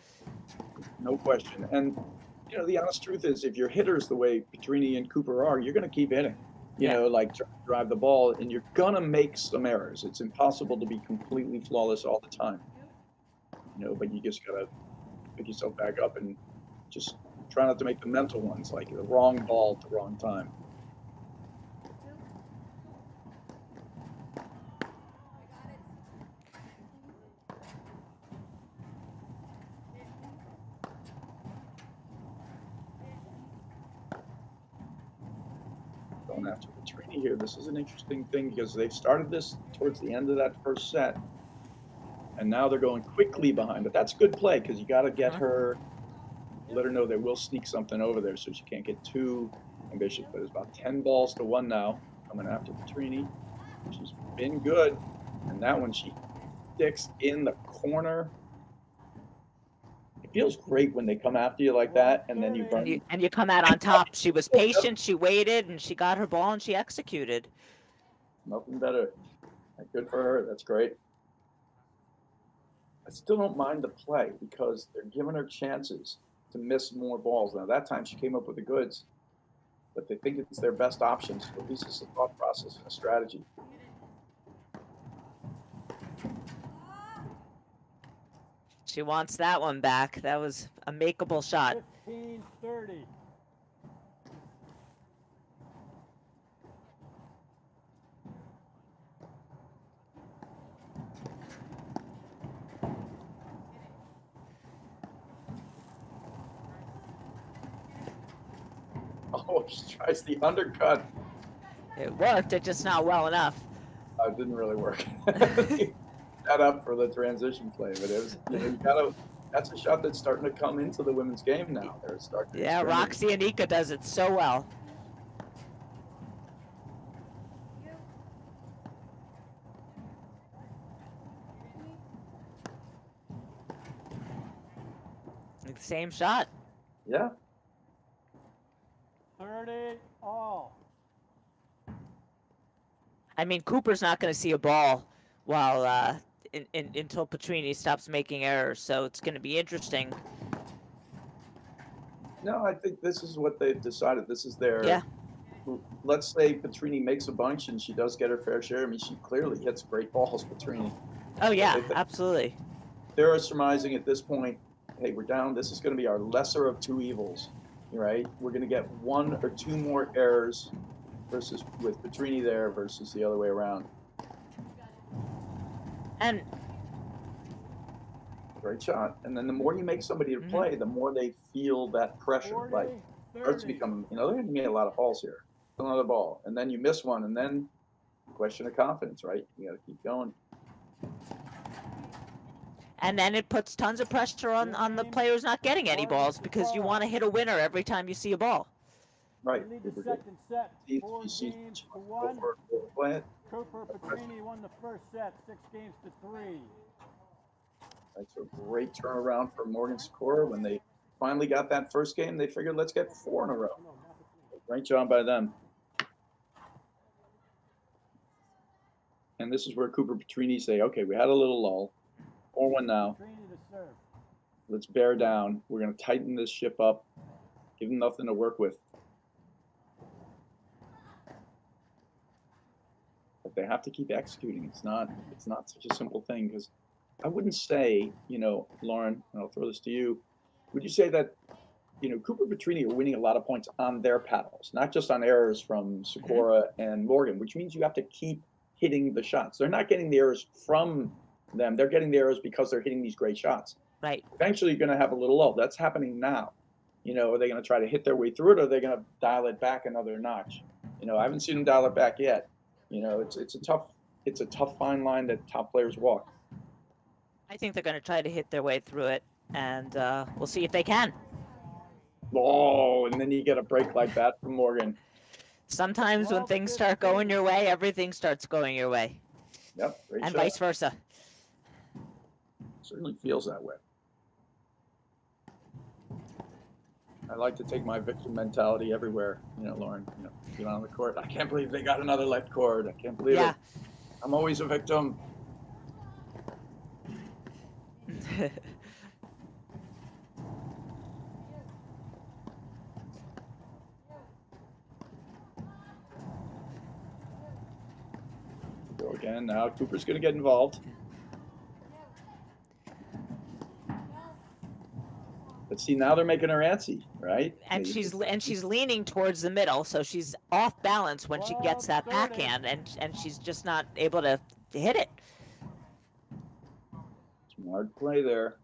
No question. And the honest truth is, if your hitters the way Petrini and Cooper are, you're going to keep hitting. Yeah. Like trying to drive the ball, and you're going to make some errors. It's impossible to be completely flawless all the time. But you just got to pick yourself back up and just try not to make the mental ones, like the wrong ball at the wrong time. Going after Petrini here, this is an interesting thing because they've started this towards the end of that first set, and now they're going quickly behind. But that's good play because you got to get her, let her know they will sneak something over there so she can't get too ambitious. But it's about 10 balls to 1 now coming after Petrini. She's been good, and that one she sticks in the corner. It feels great when they come after you like that, and then you run. And you come out on top. She was patient, she waited, and she got her ball and she executed. Nothing better. Good for her. That's great. I still don't mind the play because they're giving her chances to miss more balls. Now, that time she came up with the goods, but they think it's their best option. So at least it's a thought process and a strategy. She wants that one back. That was a makeable shot. 15-30. Oh, she tries the undercut. It worked, it just not well enough. It didn't really work. That up for the transition play, but it was, you gotta. That's a shot that's starting to come into the women's game now. They're starting. Yeah, Roxy Anika does it so well. Same shot. Yeah. 30 all. I mean, Cooper's not going to see a ball while until Petrini stops making errors, so it's going to be interesting. No, I think this is what they've decided. This is their. Yeah. Let's say Petrini makes a bunch and she does get her fair share. I mean, she clearly hits great balls, Petrini. Oh yeah, absolutely. They're surmising at this point, hey, we're down. This is going to be our lesser of two evils, right? We're going to get 1 or 2 more errors versus with Petrini there versus the other way around. And great shot. And then the more you make somebody to play, the more they feel that pressure. 40, Like starts to become, they're going to get a lot of balls here. Another ball, and then you miss one, and then question of confidence, right? You got to keep going. And then it puts tons of pressure on the players not getting any balls because you want to hit a winner every time you see a ball. Right. Lead the second set. 4 games to 1. Cooper Petrini won the first set, 6 games to 3. That's a great turnaround for Morgan Sikora. When they finally got that first game, they figured, let's get 4 in a row. Great job by them. And this is where Cooper Petrini say, okay, we had a little lull. 4-1 now. Let's bear down. We're going to tighten this ship up. Give them nothing to work with. But they have to keep executing. It's not such a simple thing, because I wouldn't say, Lauren, and I'll throw this to you, would you say that, Cooper Petrini are winning a lot of points on their paddles, not just on errors from Sikora and Morgan, which means you have to keep hitting the shots. They're not getting the errors from them. They're getting the errors because they're hitting these great shots. Right. Eventually, you're going to have a little lull. That's happening now. Are they going to try to hit their way through it, or are they going to dial it back another notch? I haven't seen them dial it back yet. It's a tough fine line that top players walk. I think they're going to try to hit their way through it, and we'll see if they can. Oh, and then you get a break like that from Morgan. Sometimes when things start going your way, everything starts going your way. Yep. Great and shot. vice versa. Certainly feels that way. I like to take my victim mentality everywhere, Lauren. Get on the court. I can't believe they got another left cord. I can't believe it. I'm always a victim. Go again. Now Cooper's going to get involved. But see, now they're making her antsy, right? And she's leaning towards the middle, so she's off balance when she gets that 12-30. backhand, and she's just not able to hit it. Smart play there.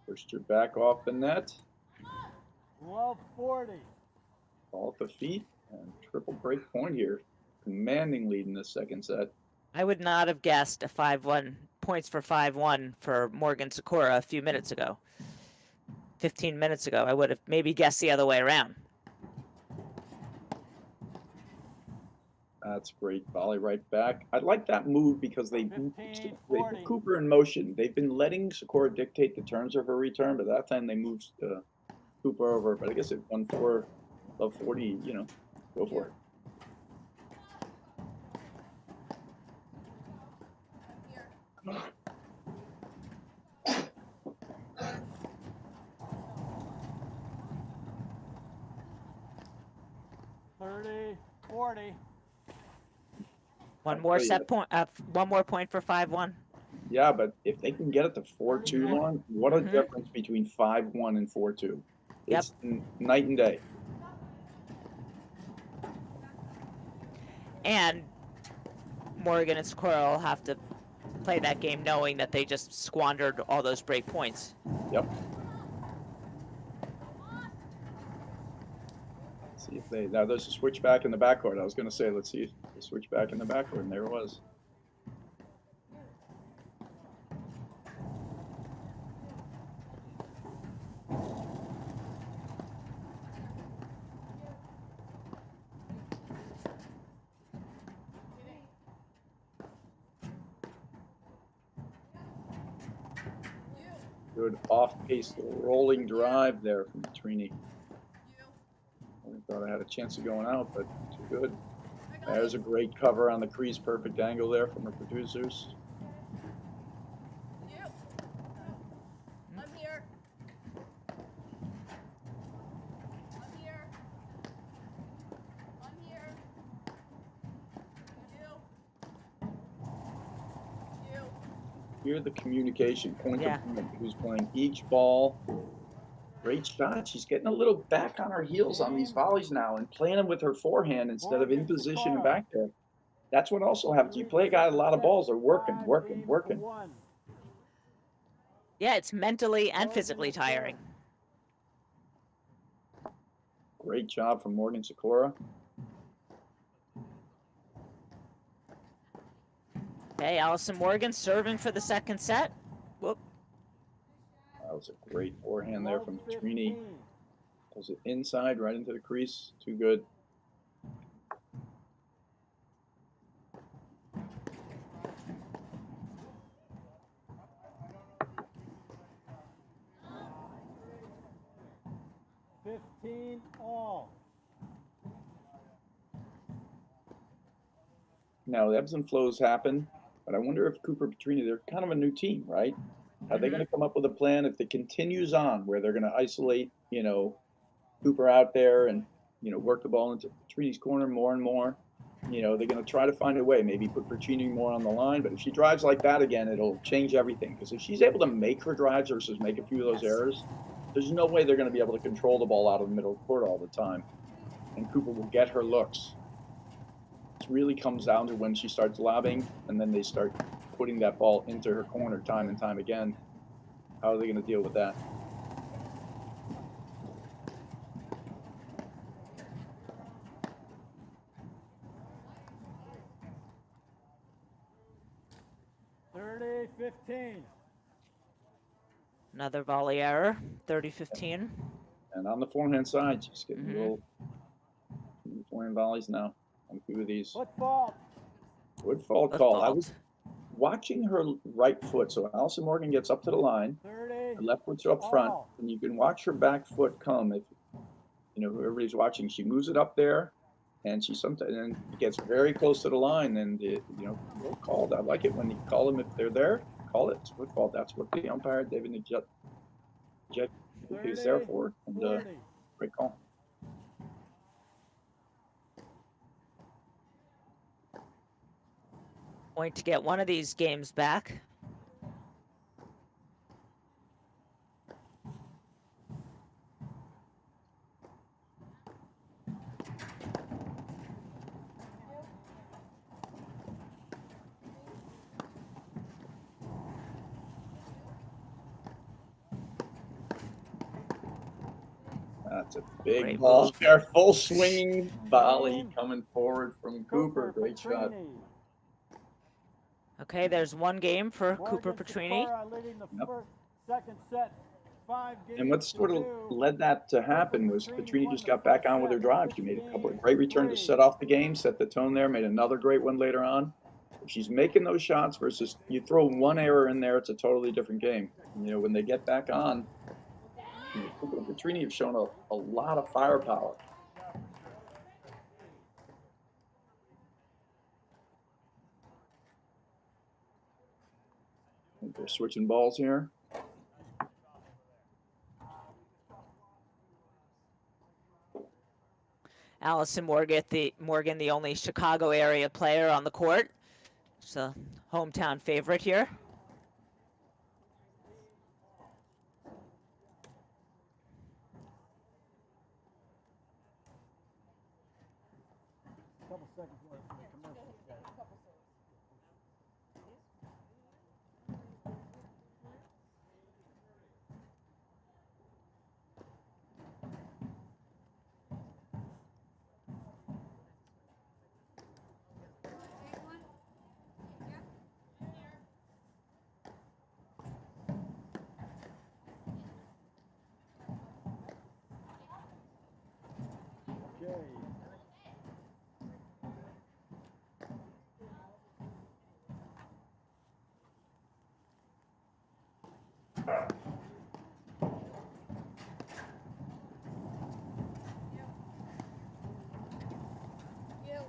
Pushed her back off the net. 12-40. Ball at the feet and triple break point here. Commanding lead in the second set. I would not have guessed a 5-1 points for 5-1 for Morgan Sakura a few minutes ago. 15 minutes ago, I would have maybe guessed the other way around. That's great. Volley right back. I like that move because they put 40. Cooper in motion. They've been letting Sakura dictate the terms of her return, but that time they moved Cooper over. But I guess it 1-4, love 40, you know, go for it. $30-40. One more set point. One more point for 5-1. Yeah, but if they can get it to 4-2, Lauren, what a difference between 5-1 and 4-2. It's night and day. And Morgan and Sakura will have to play that game knowing that they just squandered all those break points. Yep. See if they now there's a switch back in the backcourt. I was going to say, let's see the switch back in the backcourt, and there it was. Good off-pace rolling drive there from Trini. I thought I had a chance of going out, but too good. There's a great cover on the crease, perfect angle there from the producers. I'm here. I'm here. I'm here. You. Hear the communication, point to point, who's playing each ball. Great shot. She's getting a little back on her heels on these volleys now and playing them with her forehand instead of in position and back there. That's what also happens. You play a guy a lot of balls, they're working. Yeah, it's mentally and physically tiring. Great job from Morgan Sakura. Okay, Allison Morgan serving for the second set. Whoop. That was a great forehand there from Trini. Pulls it inside, right into the crease. Too good. All. Now, the ebbs and flows happen, but I wonder if Cooper Petrini, they're kind of a new team, right? Are they going to come up with a plan if it continues on where they're going to isolate, you know, Cooper out there and, you know, work the ball into Petrini's corner more and more? You know, they're going to try to find a way, maybe put Petrini more on the line. But if she drives like that again, it'll change everything. Because if she's able to make her drives versus make a few of those errors, there's no way they're going to be able to control the ball out of the middle of the court all the time. And Cooper will get her looks. It really comes down to when she starts lobbing and then they start putting that ball into her corner time and time again. How are they going to deal with that? $30-15. Another volley error, 30-15. And on the forehand side, she's getting Mhm. little forehand volleys now on a few of these. Foot fault. Good fault Foot call. I fault. was watching her right foot. So Allison Morgan gets up to the line. 30. Her left foot's up front, All. and you can watch her back foot come. If you know everybody's watching, she moves it up there, and she sometimes and it gets very close to the line. And well called. I like it when you call them if they're there. Call it. It's good fault. That's what the umpire David Jet is there 30. for. And 40. great call. Point to get one of these games back. That's a big Great ball move. there. Full swinging volley coming forward from Cooper. Great shot. Petrini. Okay, there's one game for Cooper Morgan Petrini. Sikora leading the Yep. second set. 5 And what games to sort of 2. led that to happen was Petrini just got back on with her drive. She made a couple of great returns to set off the game, set the tone there, made another great one later on. If she's making those shots versus you throw one error in there, it's a totally different game. When they get back on, Cooper and Petrini have shown a lot of firepower. I think they're switching balls here. Allison Morgan, the only Chicago area player on the court. She's a hometown favorite here. Couple seconds left for the commercial. Okay. You.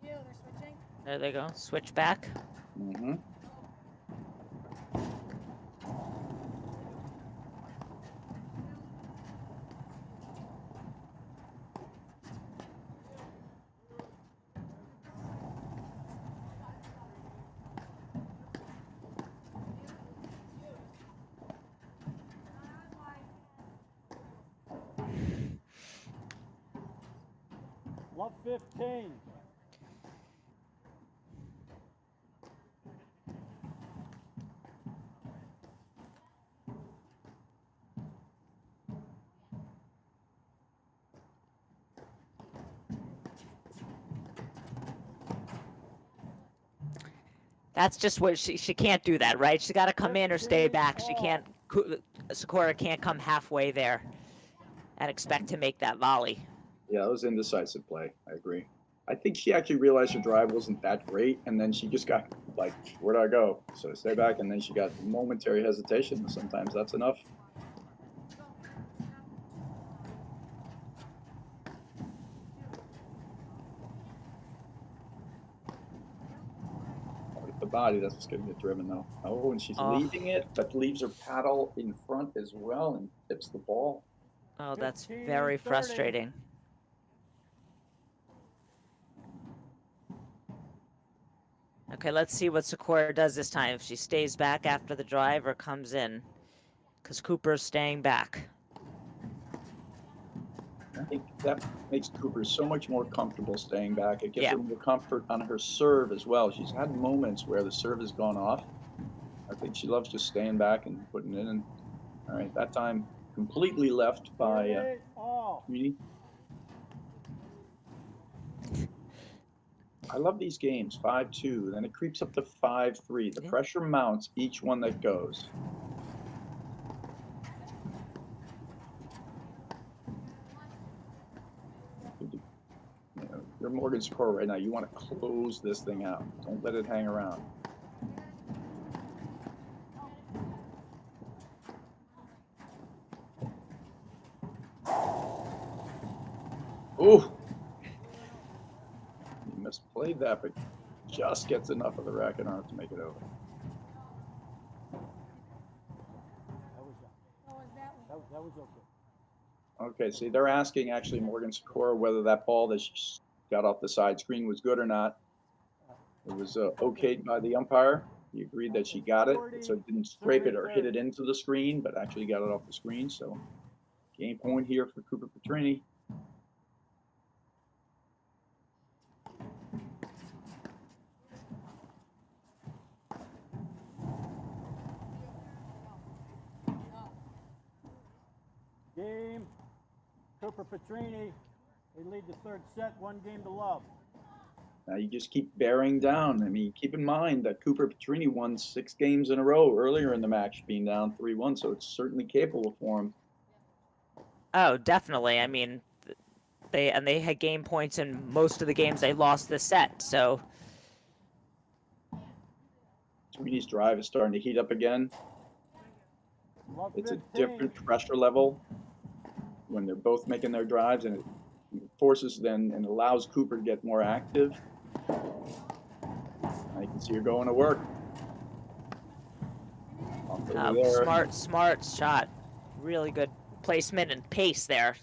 They're switching. There they go. Switch back. Mm-hmm. Love 15. That's just what she can't do that, right? She's got to come in or stay back. She can't. Sikora can't come halfway there and expect to make that volley. Yeah, it was indecisive play. I agree. I think she actually realized her drive wasn't that great, and then she just got like, where do I go? So stay back, and then she got momentary hesitation. Sometimes that's enough. With the body, that's what's going to get driven, though. Oh, and she's leaving it, but leaves her paddle in front as well and tips the ball. Oh, that's very 15-30. frustrating. Okay, let's see what Sikora does this time. If she stays back after the drive or comes in. Because Cooper's staying back. I think that makes Cooper so much more comfortable staying back. It gives Yeah. her more comfort on her serve as well. She's had moments where the serve has gone off. I think she loves just staying back and putting it in. All right, that time completely left by 38 all. Petrini. I love these games, 5-2, then it creeps up to 5-3. The Yeah. pressure mounts each one that goes. You know, you're Morgan score right now. You want to close this thing out. Don't let it hang around. Ooh! You misplayed that, but just gets enough of the racket on it to make it over. That was, What was that one? that was okay. Okay, see, they're asking actually Morgan Sikora whether that ball that she got off the side screen was good or not. It was okayed by the umpire. He agreed that she got it, so it didn't scrape it or hit it into the screen, but actually got it off the screen. So, game point here for Cooper Petrini. Game. Cooper Petrini. They lead the third set, 1-0. Now you just keep bearing down. I mean, keep in mind that Cooper Petrini won 6 games in a row earlier in the match, being down 3-1, so it's certainly capable for him. Oh, definitely. I mean, they had game points in most of the games they lost this set. So Petrinini's drive is starting to heat up again. Love It's a 15. different pressure level when they're both making their drives, and it forces then and allows Cooper to get more active. I can see her going to work. smart shot. Really good placement and pace there.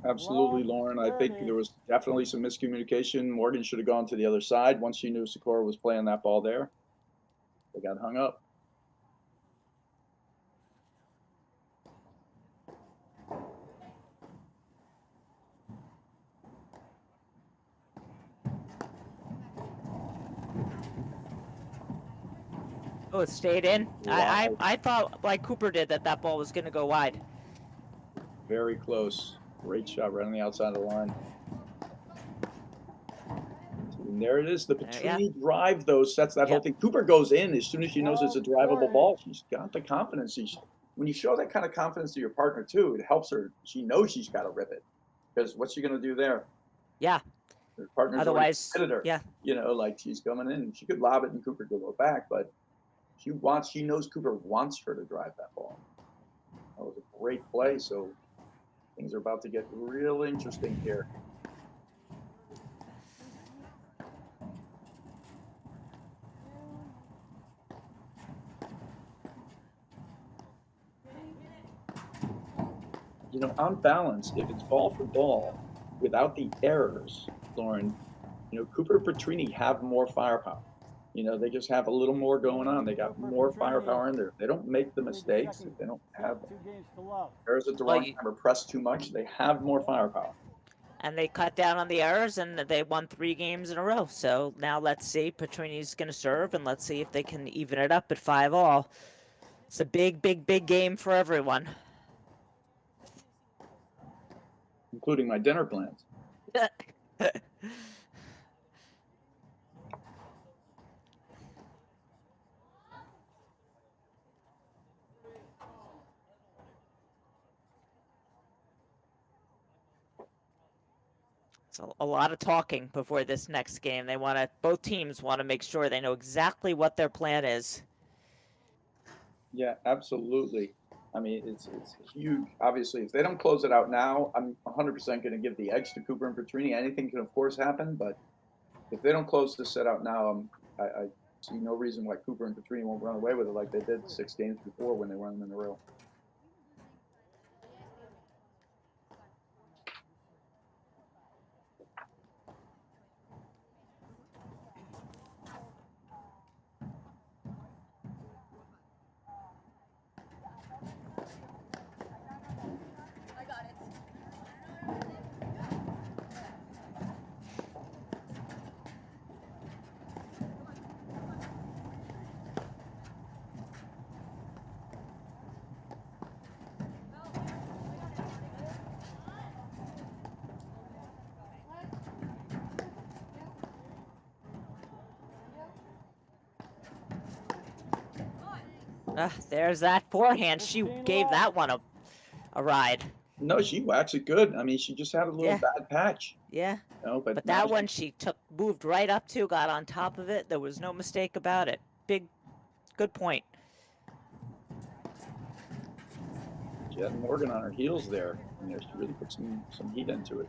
Absolutely, Lauren. I think there was definitely some miscommunication. Morgan should have gone to the other side once she knew Sikora was playing that ball there. They got hung up. Oh, it stayed in. Wow. I thought, like Cooper did, that ball was going to go wide. Very close. Great shot right on the outside of the line. And there it is. The Petrini drive, though, sets that whole thing. Cooper goes in as soon as she knows it's a drivable ball. She's got the confidence. When you show that kind of confidence to your partner, too, it helps her. She knows she's got to rip it. Because what's she going to do there? Yeah. Her partner's Otherwise, already hit her. yeah. You know, like she's coming in. She could lob it and Cooper could go back, but she knows Cooper wants her to drive that ball. That was a great play, so things are about to get real interesting here. You know, on balance, if it's ball for ball, without the errors, Lauren, you know, Cooper and Petrini have more firepower. You know, they just have a little more going on. They got more firepower in there. They don't make the mistakes. They don't have errors at the wrong time or press too much. They have more firepower. And they cut down on the errors, and they won 3 games in a row. So now let's see. Petrini's going to serve, and let's see if they can even it up at 5-all. It's a big game for everyone. Including my dinner plans. So a lot of talking before this next game. Both teams want to make sure they know exactly what their plan is. Yeah, absolutely. I mean, it's huge. Obviously, if they don't close it out now, I'm 100% going to give the edge to Cooper and Petrini. Anything can, of course, happen, but if they don't close this set out now, I see no reason why Cooper and Petrini won't run away with it like they did 6 games before when they won them in a row. I got it. There's that forehand. She gave that one a ride. No, she waxed it good. I mean, she just had a little bad patch. Yeah. But But that one she moved right up to, got on top of it. There was no mistake about it. Good point. She had Morgan on her heels there. And she really put some heat into it.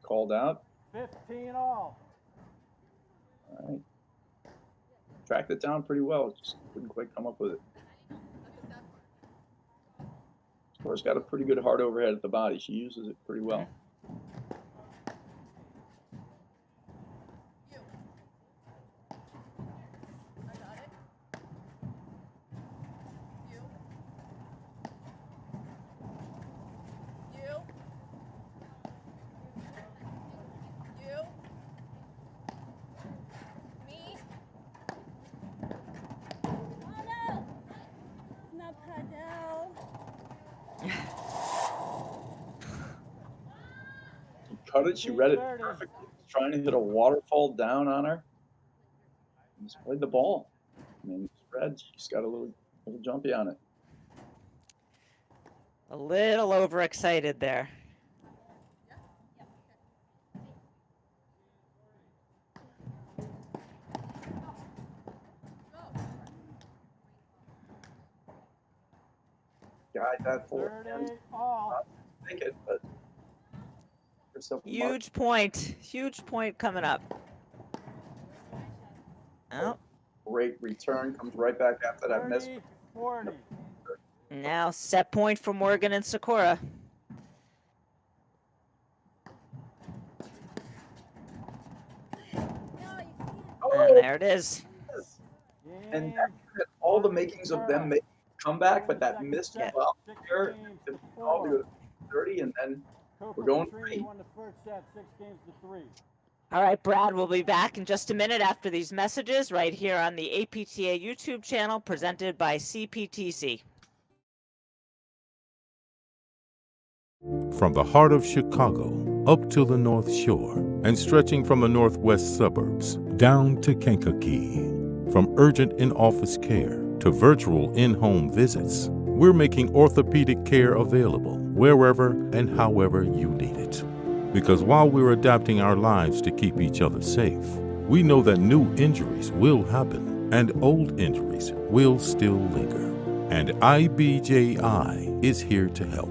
Called out. 15 all. All right. Tracked it down pretty well. Just couldn't quite come up with it. Score's got a pretty good hard overhead at the body. She uses it pretty well. Cut it. She read it perfectly. Trying to hit a waterfall down on her. And just played the ball. I mean, spread. She's got a little jumpy on it. A little overexcited there. Guide that forward. Not think it, but huge point coming up. Oh. Great return, comes right back after that miss. 40. Now set point for Morgan and Sakura. And there it is. And that had all the makings of them making a comeback, but that missed well here. 30, and then we're going 3. Won the first set, 6 games to 3. All right, Brad, we'll be back in just a minute after these messages right here on the APTA YouTube channel presented by CPTC. From the heart of Chicago up to the North Shore and stretching from the northwest suburbs down to Kankakee. From urgent in-office care to virtual in-home visits, we're making orthopedic care available wherever and however you need it. Because while we're adapting our lives to keep each other safe, we know that new injuries will happen and old injuries will still linger. And IBJI is here to help.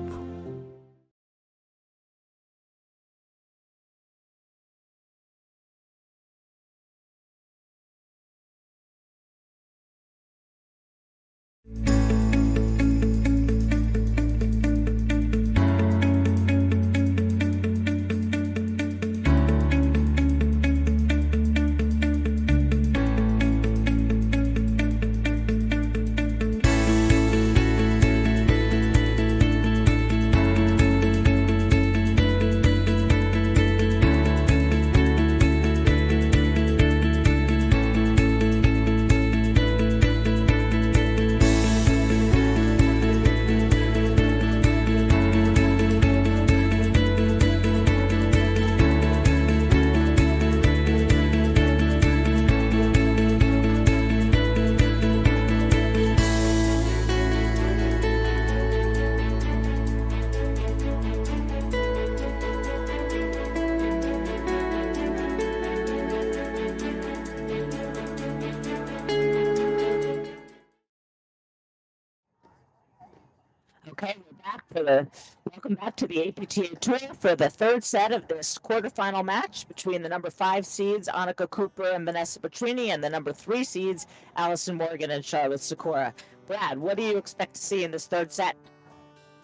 Okay, welcome back to the APTA Tour for the third set of this quarterfinal match between the number 5 seeds Annika Cooper and Vanessa Petrini and the number 3 seeds Allison Morgan and Charlotte Sakura. Brad, what do you expect to see in this third set?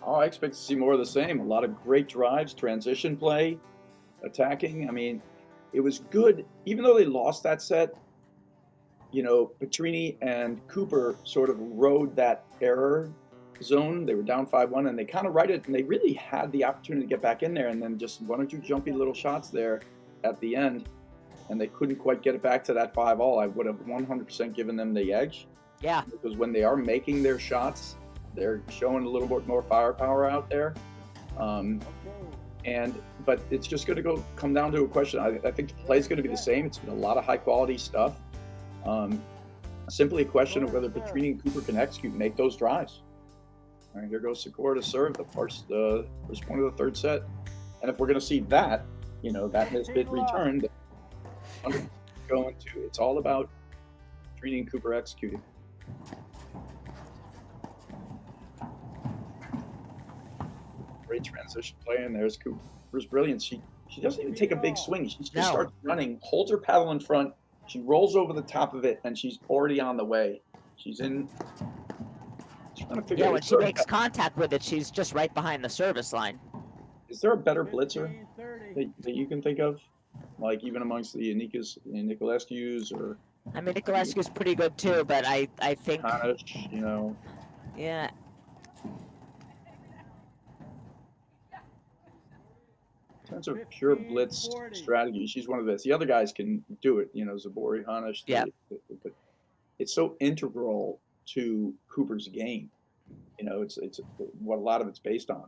Oh, I expect to see more of the same. A lot of great drives, transition play, attacking. I mean, it was good. Even though they lost that set, you know, Petrini and Cooper sort of rode that error zone. They were down 5-1 and they kind of righted it, and they really had the opportunity to get back in there, and then just 1 or 2 jumpy little shots there at the end, and they couldn't quite get it back to that 5-all. I would have 100% given them the edge. Yeah. Because when they are making their shots, they're showing a little bit more firepower out there. But it's just going to come down to a question. I think the play is going to be the same. It's been a lot of high quality stuff. Simply a question of whether Petrini and Cooper can execute and make those drives. All right, here goes Sikora to serve the first point of the third set. And if we're going to see that, that misbit return, going to, it's all about Petrini and Cooper executing. Great transition play, and there's Cooper's brilliance. She doesn't even take a big swing. She just starts running, holds her paddle in front. She rolls over the top of it, and she's already on the way. She's in. Trying to figure out when she makes contact with it, she's just right behind the service line. Is there a better blitzer that you can think of, like even amongst the Nicolescu's or? I mean, Nicolescu's pretty good too, but I think. Hanish, Yeah. In terms of pure blitz strategy, she's one of the best. The other guys can do it, Zabori, Hanish. Yeah. But it's so integral to Cooper's game. It's what a lot of it's based on.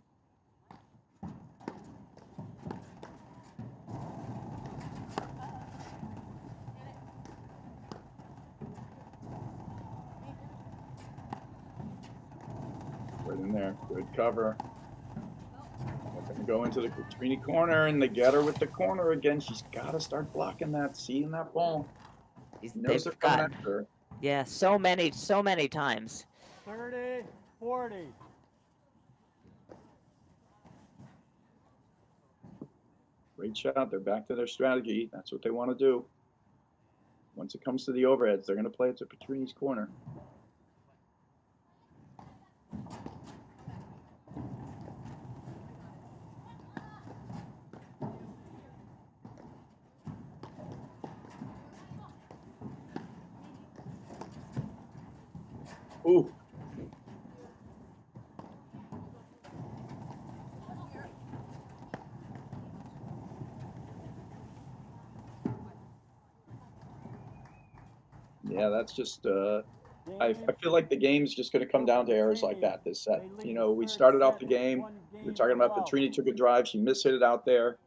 Right in there, good cover. Going to go into the Petrini corner, and they get her with the corner again. She's got to start blocking that, seeing that ball. Knows they're coming after her. Yeah, so many times. 30, 40. Great shot. They're back to their strategy. That's what they want to do. Once it comes to the overheads, they're going to play it to Petrini's corner. Ooh. Yeah, that's just I feel like the game's just going to come down to errors like that this set. We started off the game, we were talking about Petrini took a drive, she mishit it out there.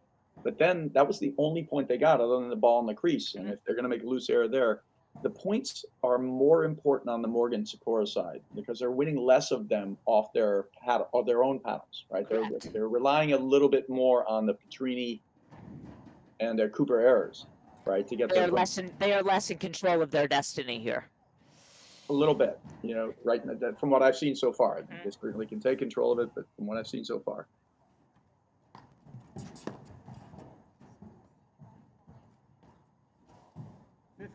But then that was the only point they got other than the ball in the crease. And if they're going to make a loose error there, the points are more important on the Morgan Sikora side because they're winning less of them off their own paddles, right? They're relying a little bit more on the Petrini and their Cooper errors, right? To get they are less in control of their destiny here. A little bit, right? From what I've seen so far, I think they certainly can take control of it, but from what I've seen so far.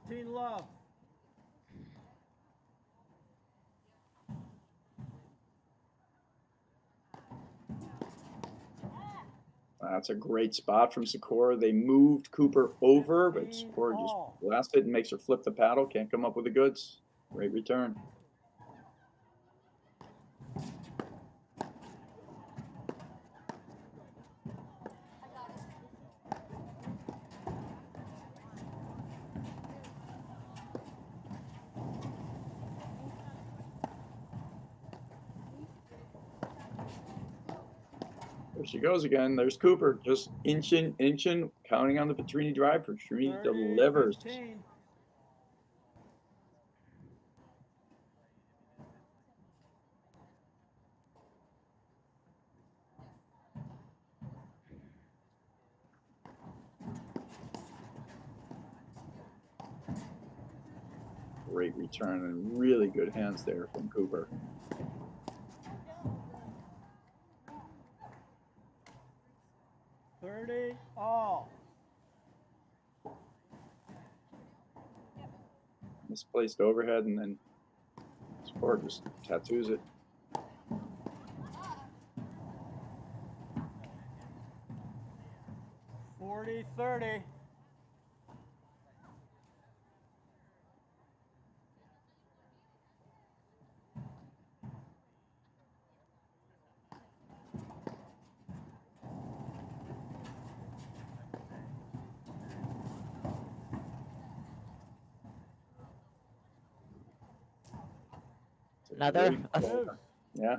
Love. That's a great spot from Sikora. They moved Cooper over, but Sikora just blasted and makes her flip the paddle. Can't come up with the goods. Great return. There she goes again. There's Cooper, just inching, counting on the Petrini drive. Petrini delivers. 15. Great return and really good hands there from Cooper. All. Misplaced overhead, and then Sikora just tattoos it. $40, $30. Another. Yeah.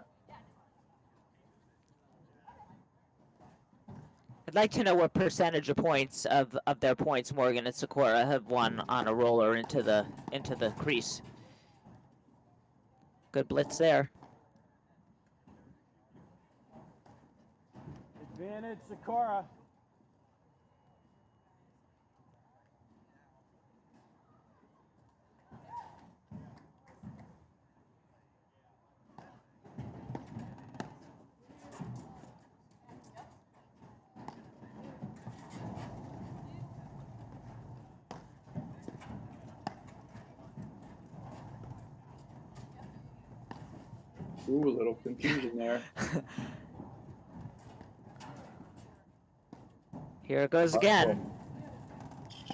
I'd like to know what percentage of points of their points Morgan and Sakura have won on a roller into the crease. Good blitz there. Advantage Sakura. Ooh, a little confusion there. Here it goes again.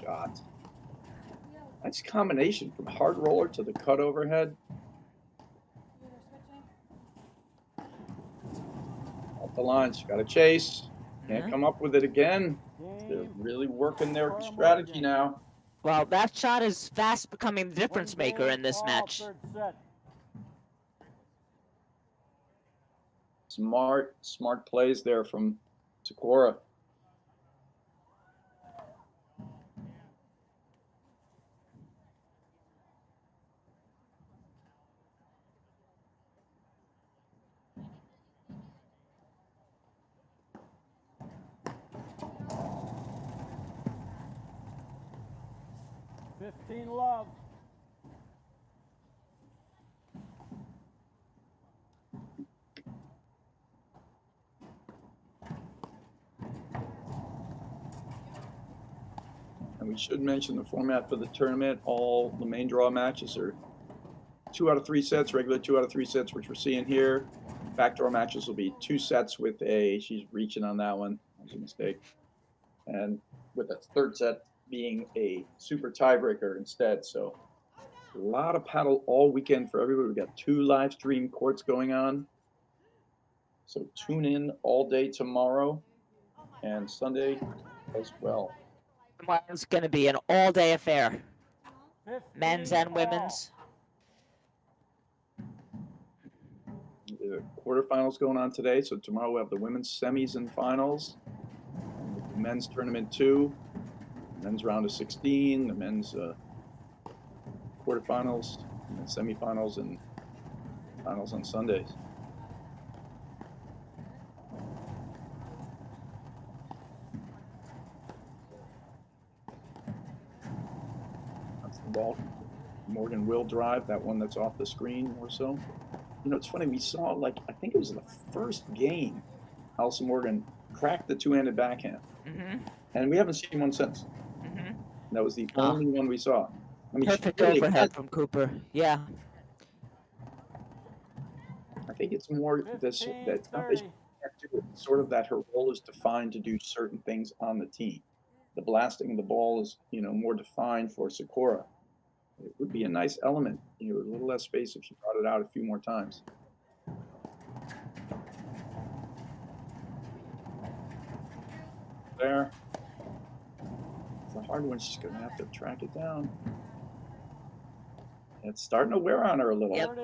Shot. Nice combination from hard roller to the cut overhead. Off the line, she got to chase. Can't come up with it again. They're really working their strategy now. Well, that shot is fast becoming the difference maker in this match. Smart plays there from Sakura. Love. And we should mention the format for the tournament. All the main draw matches are 2 out of 3 sets, regular 2 out of 3 sets, which we're seeing here. Backdoor matches will be 2 sets with she's reaching on that one. That was a mistake. And with the third set being a super tiebreaker instead. So a lot of paddle all weekend for everybody. We've got 2 live stream courts going on. So tune in all day tomorrow and Sunday as well. Tomorrow's going to be an all-day affair. Men's and women's. The quarterfinals going on today. So tomorrow we have the women's semis and finals. And the men's tournament 2. Men's round of 16. The men's quarterfinals, and semifinals, and finals on Sundays. That's the ball. Morgan will drive that one that's off the screen or so. You know, it's funny. We saw, like, I think it was the first game, Allison Morgan cracked the two-handed backhand. And we haven't seen one since. That was the only one we saw. I mean, Perfect really overhead from Cooper. Yeah. I think it's more this that's not that she can't do it. It's sort of that her role is defined to do certain things on the team. The blasting of the ball is, you know, more defined for Sakura. It would be a nice element, you know, a little less space if she brought it out a few more times. There. It's a hard one. She's going to have to track it down. It's starting to wear on her a little. Yep.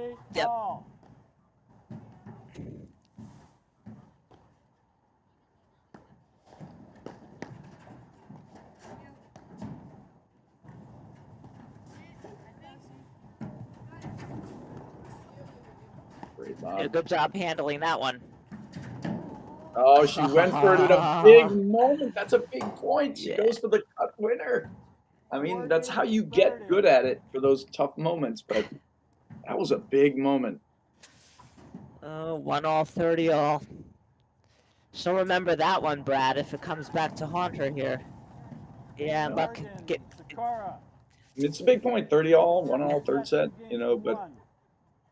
Great Did a lob. good job handling that one. Oh, she went for it at a big moment. That's a big point. She goes for the cut winner. I mean, that's how you get good at it for those tough moments, but that was a big moment. Oh, 1-all, 30-all. She'll remember that one, Brad, if it comes back to haunt her here. Yeah, luck. It's a big point, 30-all, 1-all, third set, you know, but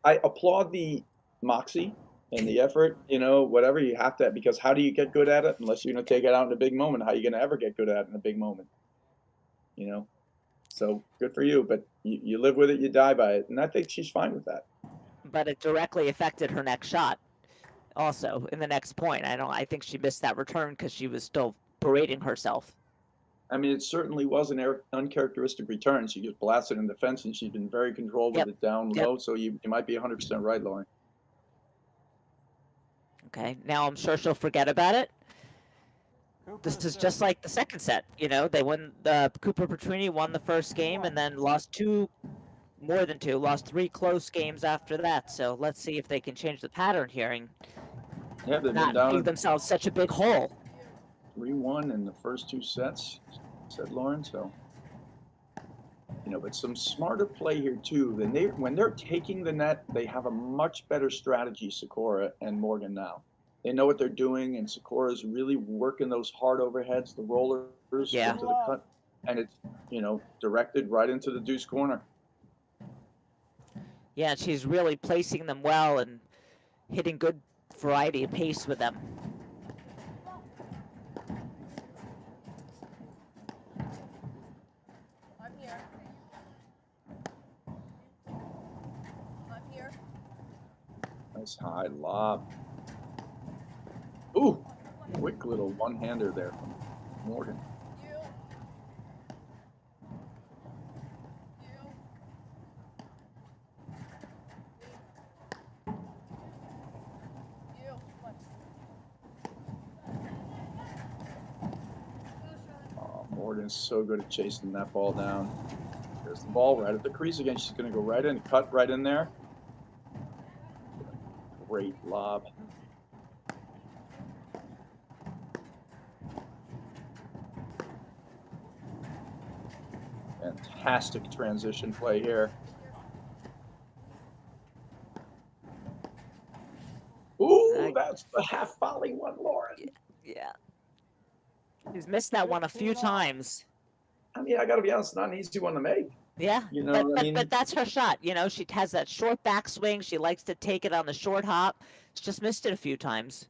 I applaud the moxie and the effort, you know, whatever you have to, because how do you get good at it unless you're going to take it out in a big moment? How are you going to ever get good at it in a big moment? You know, so good for you, but you live with it, you die by it, and I think she's fine with that. But it directly affected her next shot. Also, in the next point, I think she missed that return because she was still berating herself. I mean, it certainly was an uncharacteristic return. She just blasted in the fence, and she's been very controlled with it down low. So you might be 100% right, Lauren. Okay, now I'm sure she'll forget about it. this is just like the second set. You know, they won. Cooper Petrini won the first game and then lost lost 3 close games after that. So let's see if they can change the pattern here and Yeah, they've been not down dig at themselves such a big hole. 3-1 in the first 2 sets, said Lauren. So, but some smarter play here too. When they're taking the net, they have a much better strategy, Sikora and Morgan now. They know what they're doing, and Sikora's really working those hard overheads, the rollers Yeah. into the cut, and it's, directed right into the deuce corner. Yeah, she's really placing them well and hitting good variety of pace with them. I'm here. I'm here. Nice high lob. Ooh, quick little one-hander there from Morgan. You. You. You. Come on. Oh, Morgan's so good at chasing that ball down. There's the ball right at the crease again. She's going to go right in, cut right in there. Great lob. Fantastic transition play here. Ooh, that's the half volley one, Lauren. Yeah. He's missed that one a few times. I mean, I got to be honest, not an easy one to make. Yeah, but but that's her shot. She has that short backswing. She likes to take it on the short hop. She's just missed it a few times.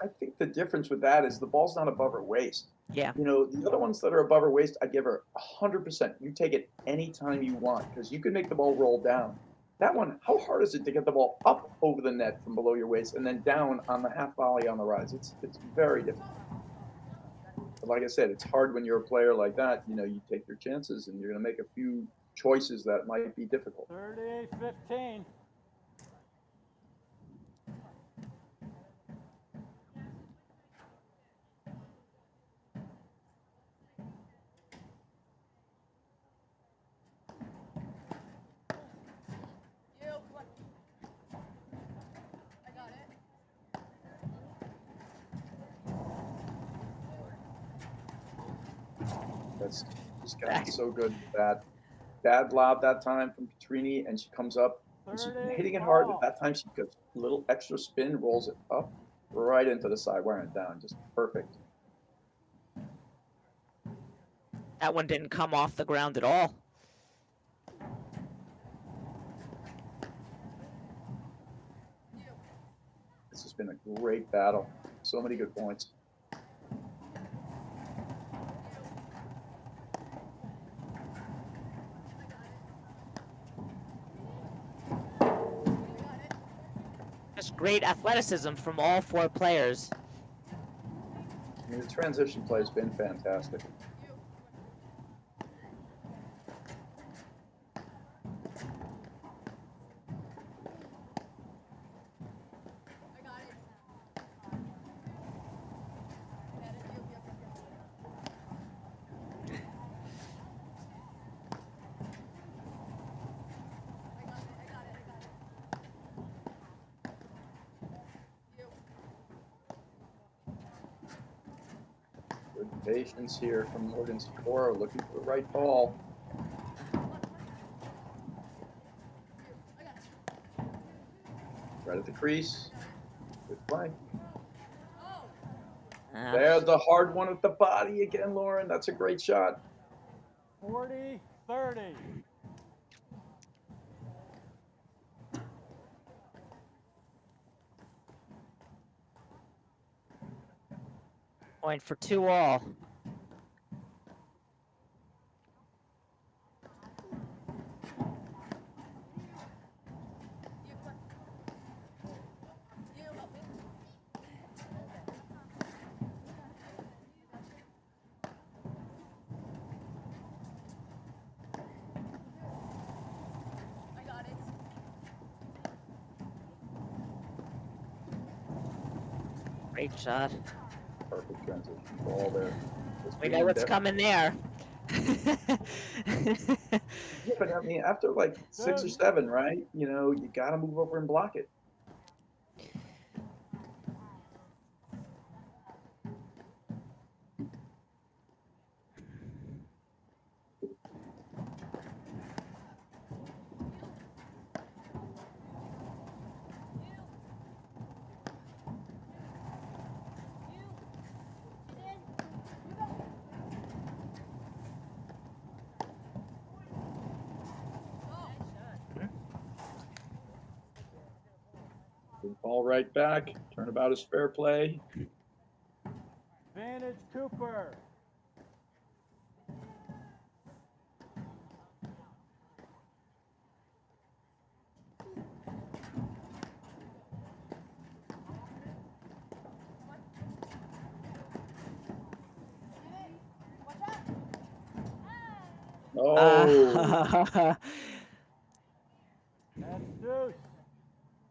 I think the difference with that is the ball's not above her waist. Yeah. The other ones that are above her waist, I give her 100%. You take it anytime you want because you can make the ball roll down. That one, how hard is it to get the ball up over the net from below your waist and then down on the half volley on the rise? It's very difficult. But like I said, it's hard when you're a player like that. You take your chances and you're going to make a few choices that might be difficult. 38-15. You. Come on. I got it. She's gotten so good at that. Bad lob that time from Petrini, and she comes up. And she's hitting it hard. At that time, she gets a little extra spin, rolls it up right into the sidewire and down. Just perfect. That one didn't come off the ground at all. This has been a great battle. So many good points. Just great athleticism from all 4 players. I mean, the transition play has been fantastic. I got it. Good patience here from Morgan Sikora, looking for the right ball. Right at the crease. Good play. There's the hard one with the body again, Lauren. That's a great shot. 40-30. Point for 2 all. I got it. Great shot. Perfect transition ball there. We know what's coming there. Yeah, but I mean, after like 6 or 7, right? You know, you got to move over and block it. Good ball right back. Turnabout is fair play. Advantage Cooper. Oh, That's deuce.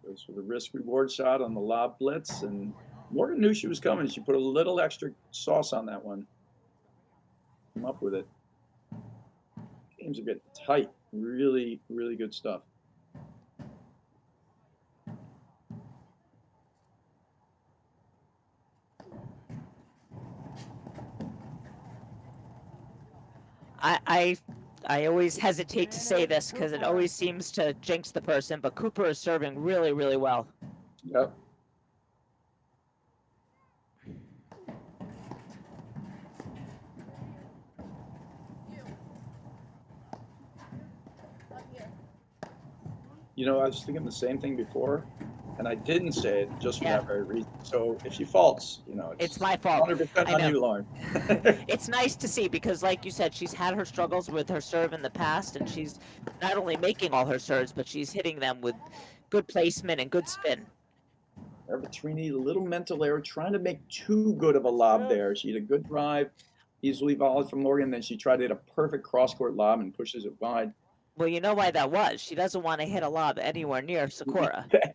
goes for the risk reward shot on the lob blitz. And Morgan knew she was coming. She put a little extra sauce on that one. Came up with it. Games are getting tight. Really, really good stuff. I always hesitate to say this because it always seems to jinx the person, but Cooper is serving really, really well. Yep. You know, I was thinking the same thing before, and I didn't say it just for Yeah. that very reason. So if she faults, you know, It's my fault. 100% I on know. you, Lauren. It's nice to see because, like you said, she's had her struggles with her serve in the past, and she's not only making all her serves, but she's hitting them with good placement and good spin. Petrini, a little mental error, trying to make too good of a lob there. She had a good drive, easily volleyed from Morgan, then she tried to hit a perfect cross-court lob and pushes it wide. Well, you know why that was. She doesn't want to hit a lob anywhere near Sakura. I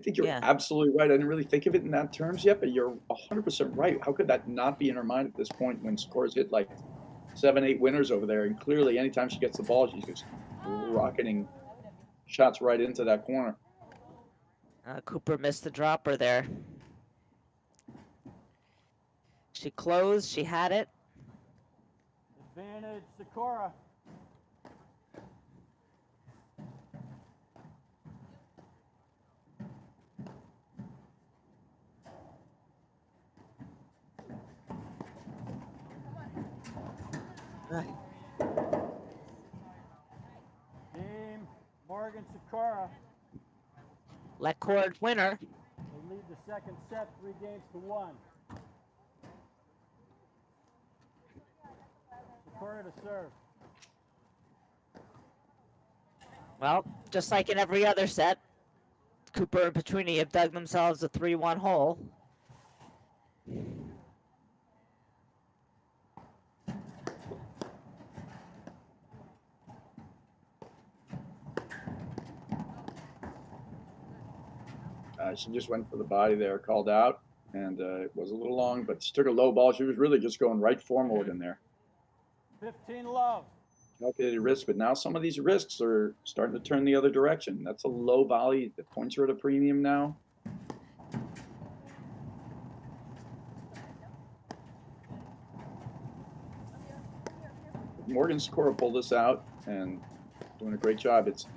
think you're Yeah. absolutely right. I didn't really think of it in that terms yet, but you're 100% right. How could that not be in her mind at this point when scores hit like 7, 8 winners over there? And clearly, anytime she gets the ball, she's just rocketing shots right into that corner. Cooper missed the dropper there. She closed. She had it. Advantage Sakura. Game Morgan Sakura. Let cord winner. They lead the second set 3-1. Sakura to serve. Well, just like in every other set, Cooper and Petrini have dug themselves a 3-1 hole. She just went for the body there, called out, and it was a little long, but she took a low ball. She was really just going right for Morgan there. 15 love. Calculated risk, but now some of these risks are starting to turn the other direction. That's a low volley. The points are at a premium now. Morgan Sakura pulled this out and doing a great job. It's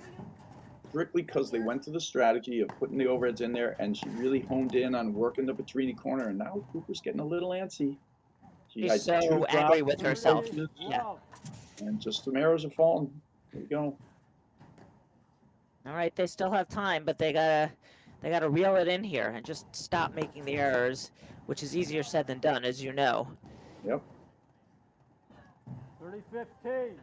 strictly because they went to the strategy of putting the overheads in there, and she really honed in on working the Petrini corner. And now Cooper's getting a little antsy. She's so angry with herself. Yeah. And just some arrows are falling. There you go. All right, they still have time, but they gotta reel it in here and just stop making the errors, which is easier said than done, as you know. Yep. 30-15.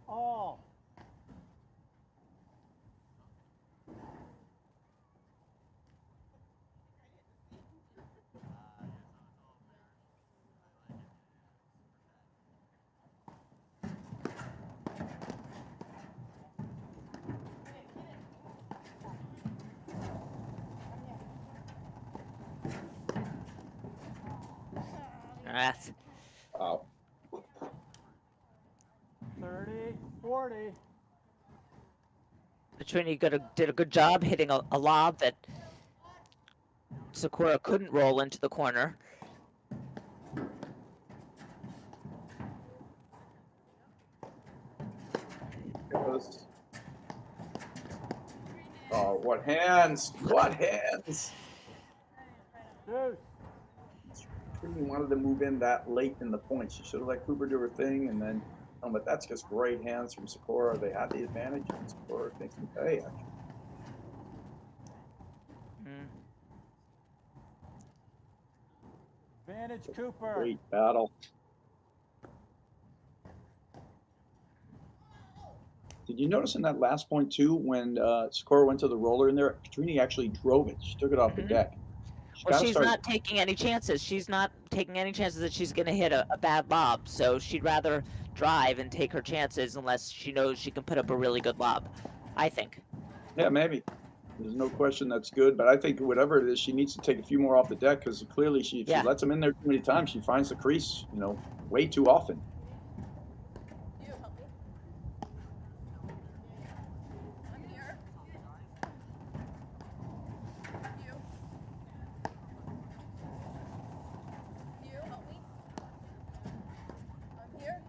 All. That's Wow. 30, 40. Petrini did a good job hitting a lob that Sakura couldn't roll into the corner. Goes. Oh, what hands! What hands! Deuce. Trini wanted to move in that late in the point. She should have let Cooper do her thing, and then. But that's just great hands from Sakura. They had the advantage, and Sakura makes them pay. Actually, Mm. Advantage Cooper. great battle. Did you notice in that last point too, when Sakura went to the roller in there, Trini actually drove it. She took it off the deck. Well, she's not taking any chances. She's not taking any chances that she's going to hit a bad lob. So she'd rather drive and take her chances unless she knows she can put up a really good lob, I think. Yeah, maybe. There's no question that's good, but I think whatever it is, she needs to take a few more off the deck because clearly if she lets them in there too many times, she finds the crease, way too often. You help me. I'm here. You help me. I'm here.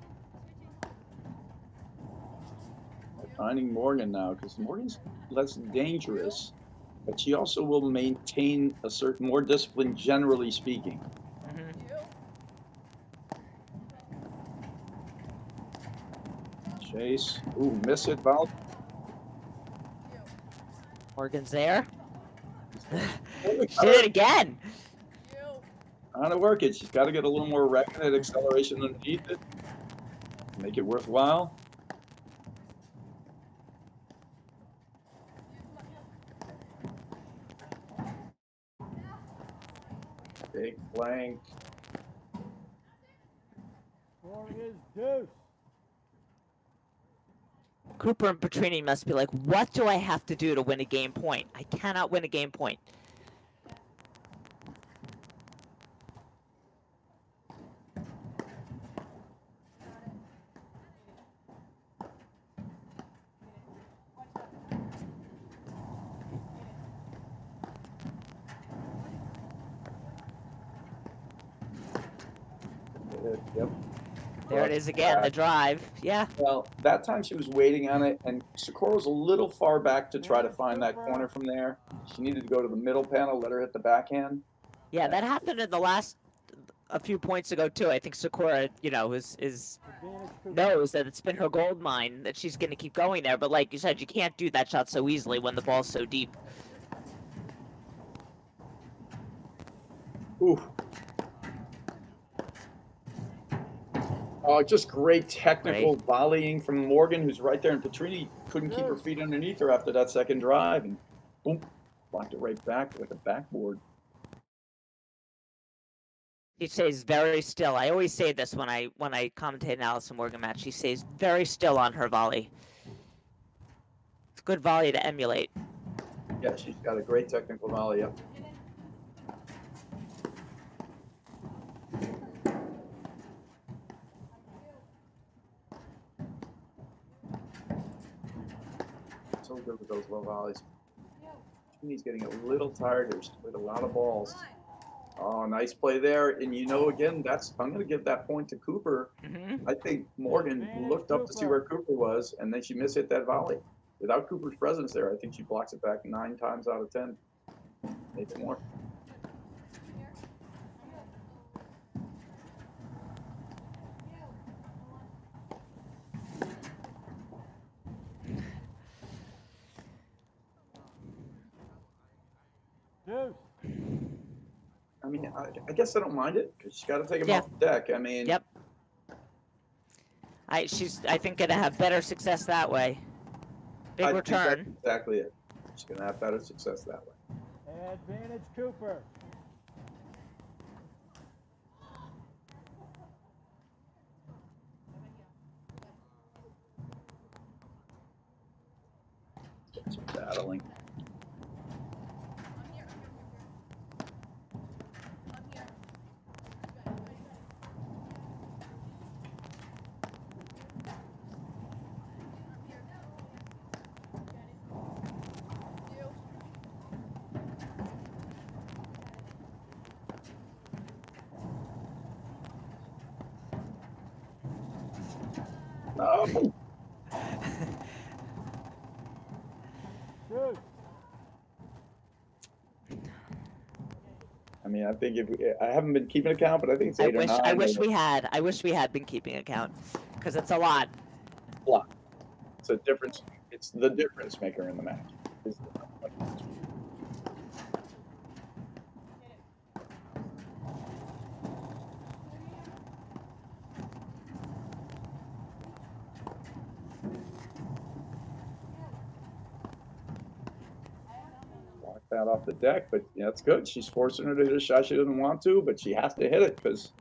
Finding Morgan now because Morgan's less dangerous, but she also will maintain a certain more discipline, generally speaking. Chase, ooh, miss it, Val. Morgan's there. She did it again. Trying to work it. She's got to get a little more rapid acceleration underneath it. Make it worthwhile. Big blank. Score is deuce. Cooper and Petrini must be like, what do I have to do to win a game point? I cannot win a game point. Yep. There it is again, the drive. Yeah. Well, that time she was waiting on it, and Sakura was a little far back to try to find that corner from there. She needed to go to the middle panel, let her hit the backhand. Yeah, that happened in the last a few points ago too. I think Sakura, knows that it's been her gold mine, that she's going to keep going there. But like you said, you can't do that shot so easily when the ball's so deep. Ooh. Oh, just great technical volleying from Morgan, who's right there, and Petrini couldn't keep her feet underneath her after that second drive, and boom, blocked it right back like a backboard. She stays very still. I always say this when I commentate an Allison Morgan match. She stays very still on her volley. It's a good volley to emulate. Yeah, she's got a great technical volley. Yep. So good with those low volleys. He's getting a little tired here. She's played a lot of balls. Oh, nice play there. And again, I'm going to give that point to Cooper. I think Morgan looked up to see where Cooper was, and then she mishit that volley. Without Cooper's presence there, I think she blocks it back 9 times out of 10. Maybe more. Deuce. I mean, I guess I don't mind it because she's got to take him off the deck. I mean, yep. She's I think gonna have better success that way. Big return. That's exactly it. She's gonna have better success that way. Advantage Cooper. Some battling. No. Shoot. I mean, I think I haven't been keeping account, but I think it's 8 or 9. I wish we had. I wish we had been keeping account, because it's a lot. Block. It's a difference. It's the difference maker in the match. Block that off the deck, but yeah, that's good. She's forcing her to hit a shot she doesn't want to, but she has to hit it because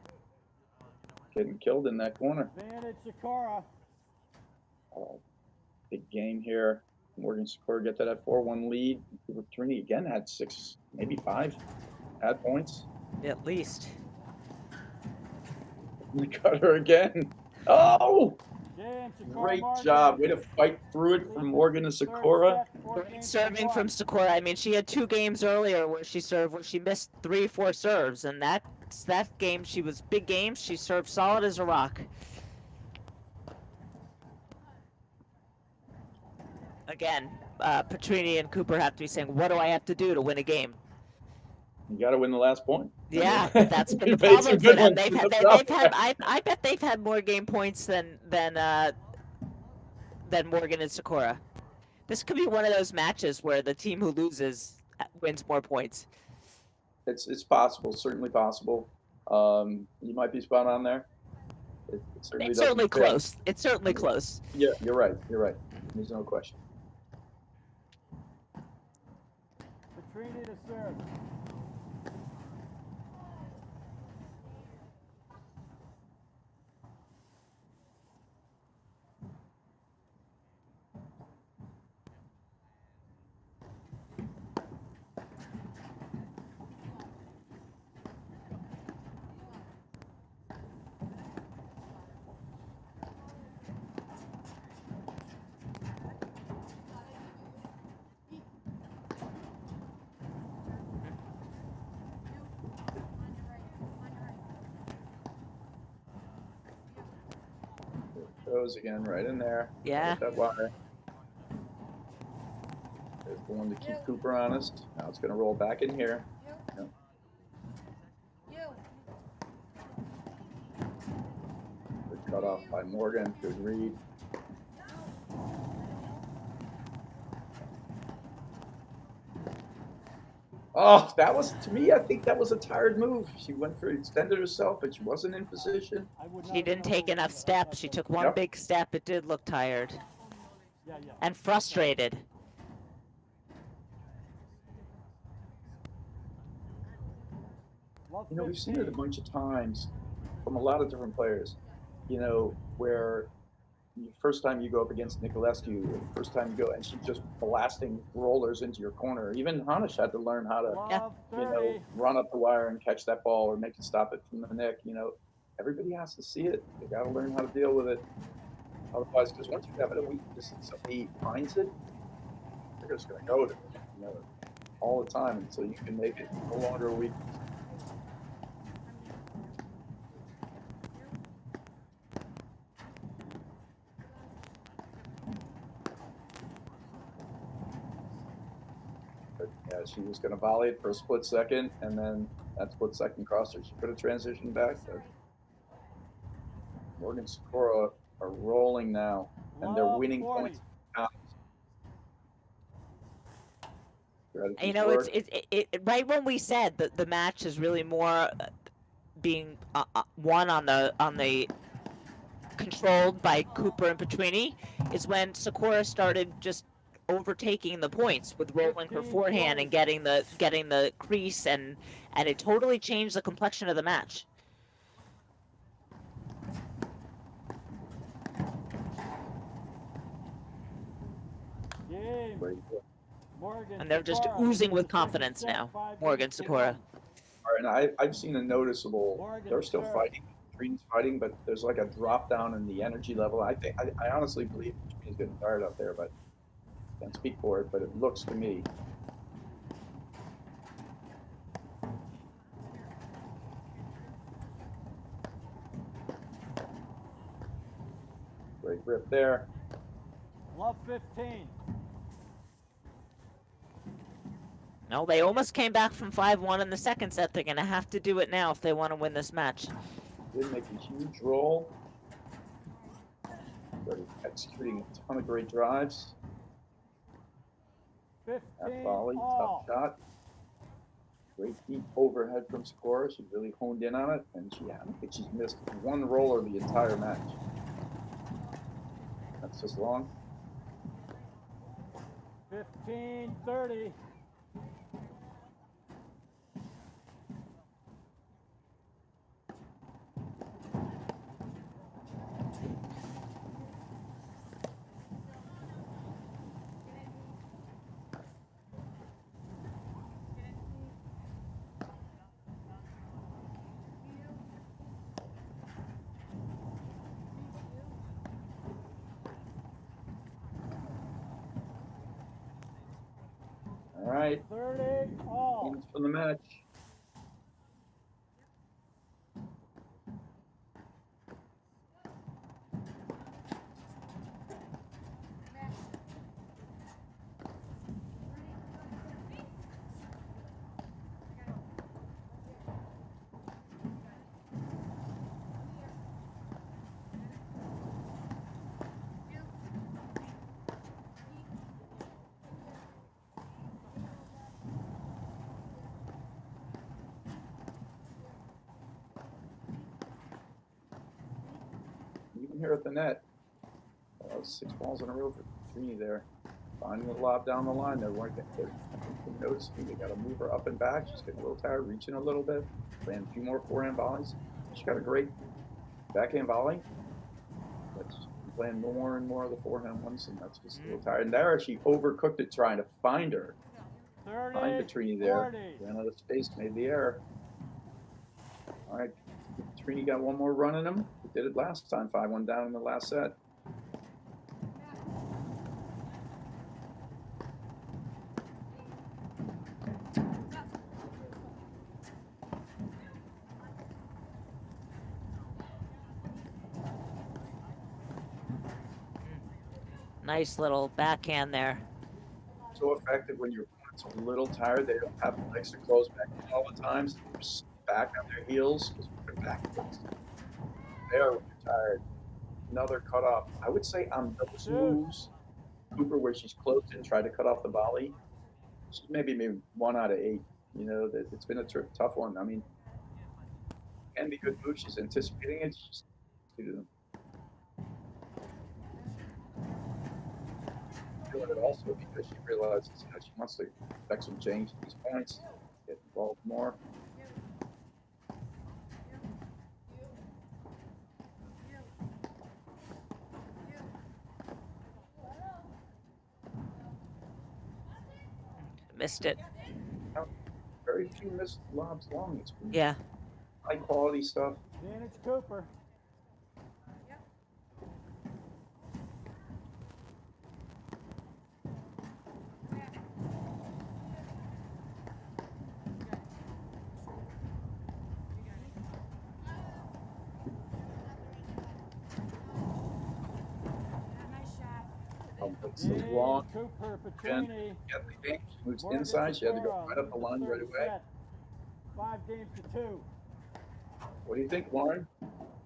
getting killed in that corner. Advantage Sakura. Oh, big game here. Morgan Sakura get to that 4-1 lead. Trini again had 6, maybe 5 ad points. At least. We got her again. Oh, Game, Sakura great Morgan. job. Way to fight through it from Morgan and Sakura. Great serving from Sakura. I mean, she had 2 games earlier where she missed 3 or 4 serves, and that game she was big games. She served solid as a rock. Again, Petrini and Cooper have to be saying, "What do I have to do to win a game?" You got to win the last point. Yeah, but that's been the We made some problem for good them. ones. They've had. I bet they've had more game points than Morgan and Sakura. This could be one of those matches where the team who loses wins more points. It's possible, certainly possible. You might be spot on there. It's certainly close. It's certainly close. Yeah, you're right. You're right. There's no question. Petrini to serve. Goes again, right in there. Yeah. With that wire. There's the one to keep Cooper honest. Now it's going to roll back in here. Yep. Good cut off by Morgan. Good read. Oh, that was, to me, I think that was a tired move. She went for extended herself, but she wasn't in position. She didn't take enough steps. She took one big step. It did look tired. And frustrated. You know, we've seen it a bunch of times from a lot of different players, you know, where the first time you go up against Nicolescu, the first time you go, and she's just blasting rollers into your corner. Even Hanish had to learn how to, you know, run up the wire and catch that ball or make it stop it from the neck. You know, everybody has to see it. They got to learn how to deal with it. Otherwise, because once you have it a weakness and somebody finds it, they're just going to go to it, you know, all the time until you can make it no longer a weakness. Yeah, she was going to volley it for a split second, and then that split second crossed her. She could have transitioned back. But Morgan Sakura are rolling now, and they're winning points. You know, it's right when we said that the match is really more being won on the controlled by Cooper and Petrini, is when Sakura started just overtaking the points with rolling her forehand and getting the crease, and it totally changed the complexion of the match. And they're just oozing with confidence now, Morgan Sakura. All right, and I've seen a noticeable. They're still fighting. Trini's fighting, but there's like a drop down in the energy level. I honestly believe Trini's getting tired up there, but can't speak for it. But it looks to me. Great rip there. Love 15. No, they almost came back from 5-1 in the second set. They're going to have to do it now if they want to win this match. Did make a huge roll. Started executing a ton of great drives. 15 That volley, all. tough shot. Great deep overhead from score. She really honed in on it, and I don't think she's missed one roller the entire match. That's just long. 15-30. All right, 30 all. points for the match. Even here at the net, 6 balls in a row for Trini there. Finding the lob down the line. They're noticing they got to move her up and back. She's getting a little tired, reaching a little bit, playing a few more forehand volleys. She got a great backhand volley, but she's playing more and more of the forehand ones, and that's just a little tired. And there, she overcooked it trying to find her. 30, Find Trini there. 40. Ran out of space, made the error. All right, Trini got one more run in him. He did it last time, 5-1 down in the last set. Nice little backhand there. So effective when your opponent's a little tired. They don't have the legs to close back in all the time, so they're just back on their heels because they're backwards. There when you're tired. Another cutoff. I would say on those moves, Cooper, where she's closed and tried to cut off the volley, she's maybe 1 out of 8. You know, that it's been a tough one. I mean, can be good moves. She's anticipating it. She's doing them. Doing it also because she realizes she wants to affect some change at these points, get involved more. Missed it. Very few missed lobs long. It's been Yeah. high quality stuff. Advantage Cooper. It's long. Cooper, And Petrini. get the game. She moves inside. She had to go right up the line right away. 5 games to 2. What do you think, Lauren?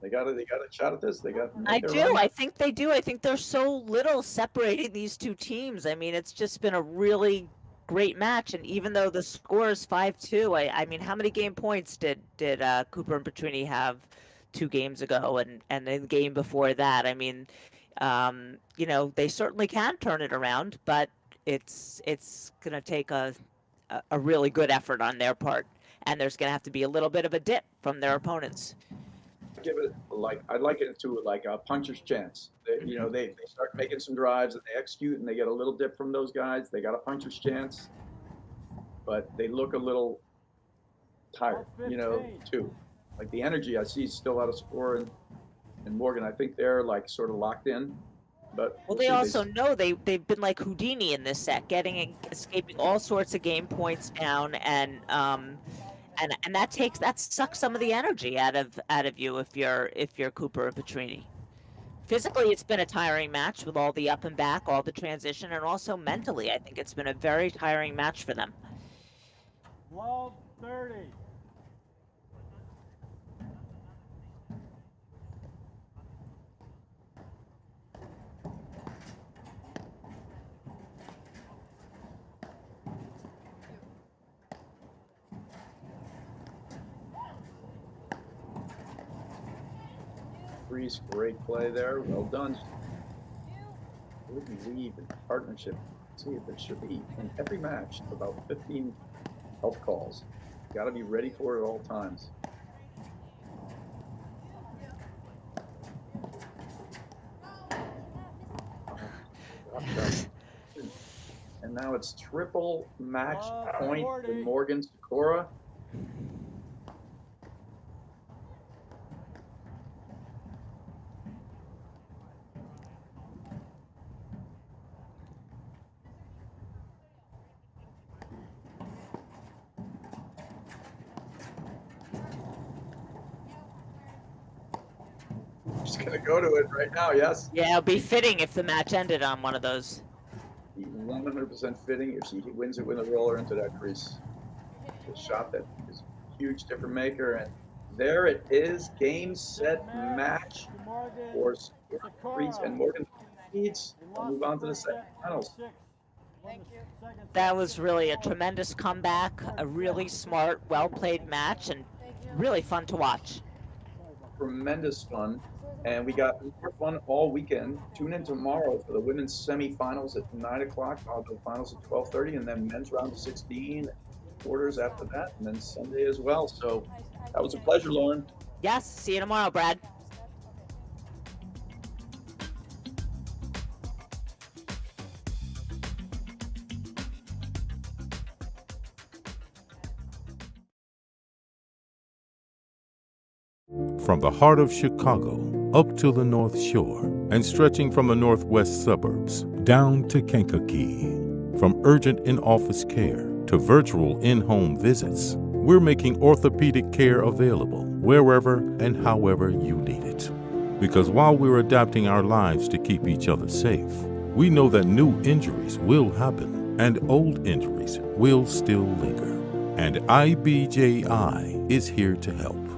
They got a shot at this. They got. I do. I think they do. I think there's so little separating these two teams. I mean, it's just been a really great match. And even though the score is 5-2, I mean, how many game points did Cooper and Petrini have 2 games ago, and the game before that? I mean, you know, they certainly can turn it around, but it's going to take a really good effort on their part, and there's going to have to be a little bit of a dip from their opponents. Give it I'd like it to like a puncher's chance. You know, they start making some drives and they execute and they get a little dip from those guys. They got a puncher's chance, but they look a little tired, you know, too. Like the energy I see is still out of score and Morgan. I think they're like sort of locked in. But well, they also know they've been like Houdini in this set, escaping all sorts of game points down, and that sucks some of the energy out of you if you're Cooper or Petrini. physically, it's been a tiring match with all the up and back, all the transition, and also mentally, I think it's been a very tiring match for them. 12:30. Breeze, great play there. Well done. What do we leave in partnership? See, there should be in every match about 15 health calls. Got to be ready for it at all times. And now it's triple match point with Morgan Sikora. Just gonna go to it right now, yes? Yeah, it'd be fitting if the match ended on one of those. 100% fitting if she wins it with a roller into that crease. A shot that is a huge difference maker, and there it is, game, set, match for Breeze and Morgan leads. We'll move on to the semifinals. That was really a tremendous comeback, a really smart, well-played match, and really fun to watch. Tremendous fun, and we got more fun all weekend. Tune in tomorrow for the women's semifinals at 9 o'clock, the finals at 12:30, and then men's round of 16 quarters after that, and then Sunday as well. So that was a pleasure, Lauren. Yes, see you tomorrow, Brad. From the heart of Chicago up to the North Shore and stretching from the northwest suburbs down to Kankakee. From urgent in-office care to virtual in-home visits, we're making orthopedic care available wherever and however you need it. Because while we're adapting our lives to keep each other safe, we know that new injuries will happen and old injuries will still linger. And IBJI is here to help.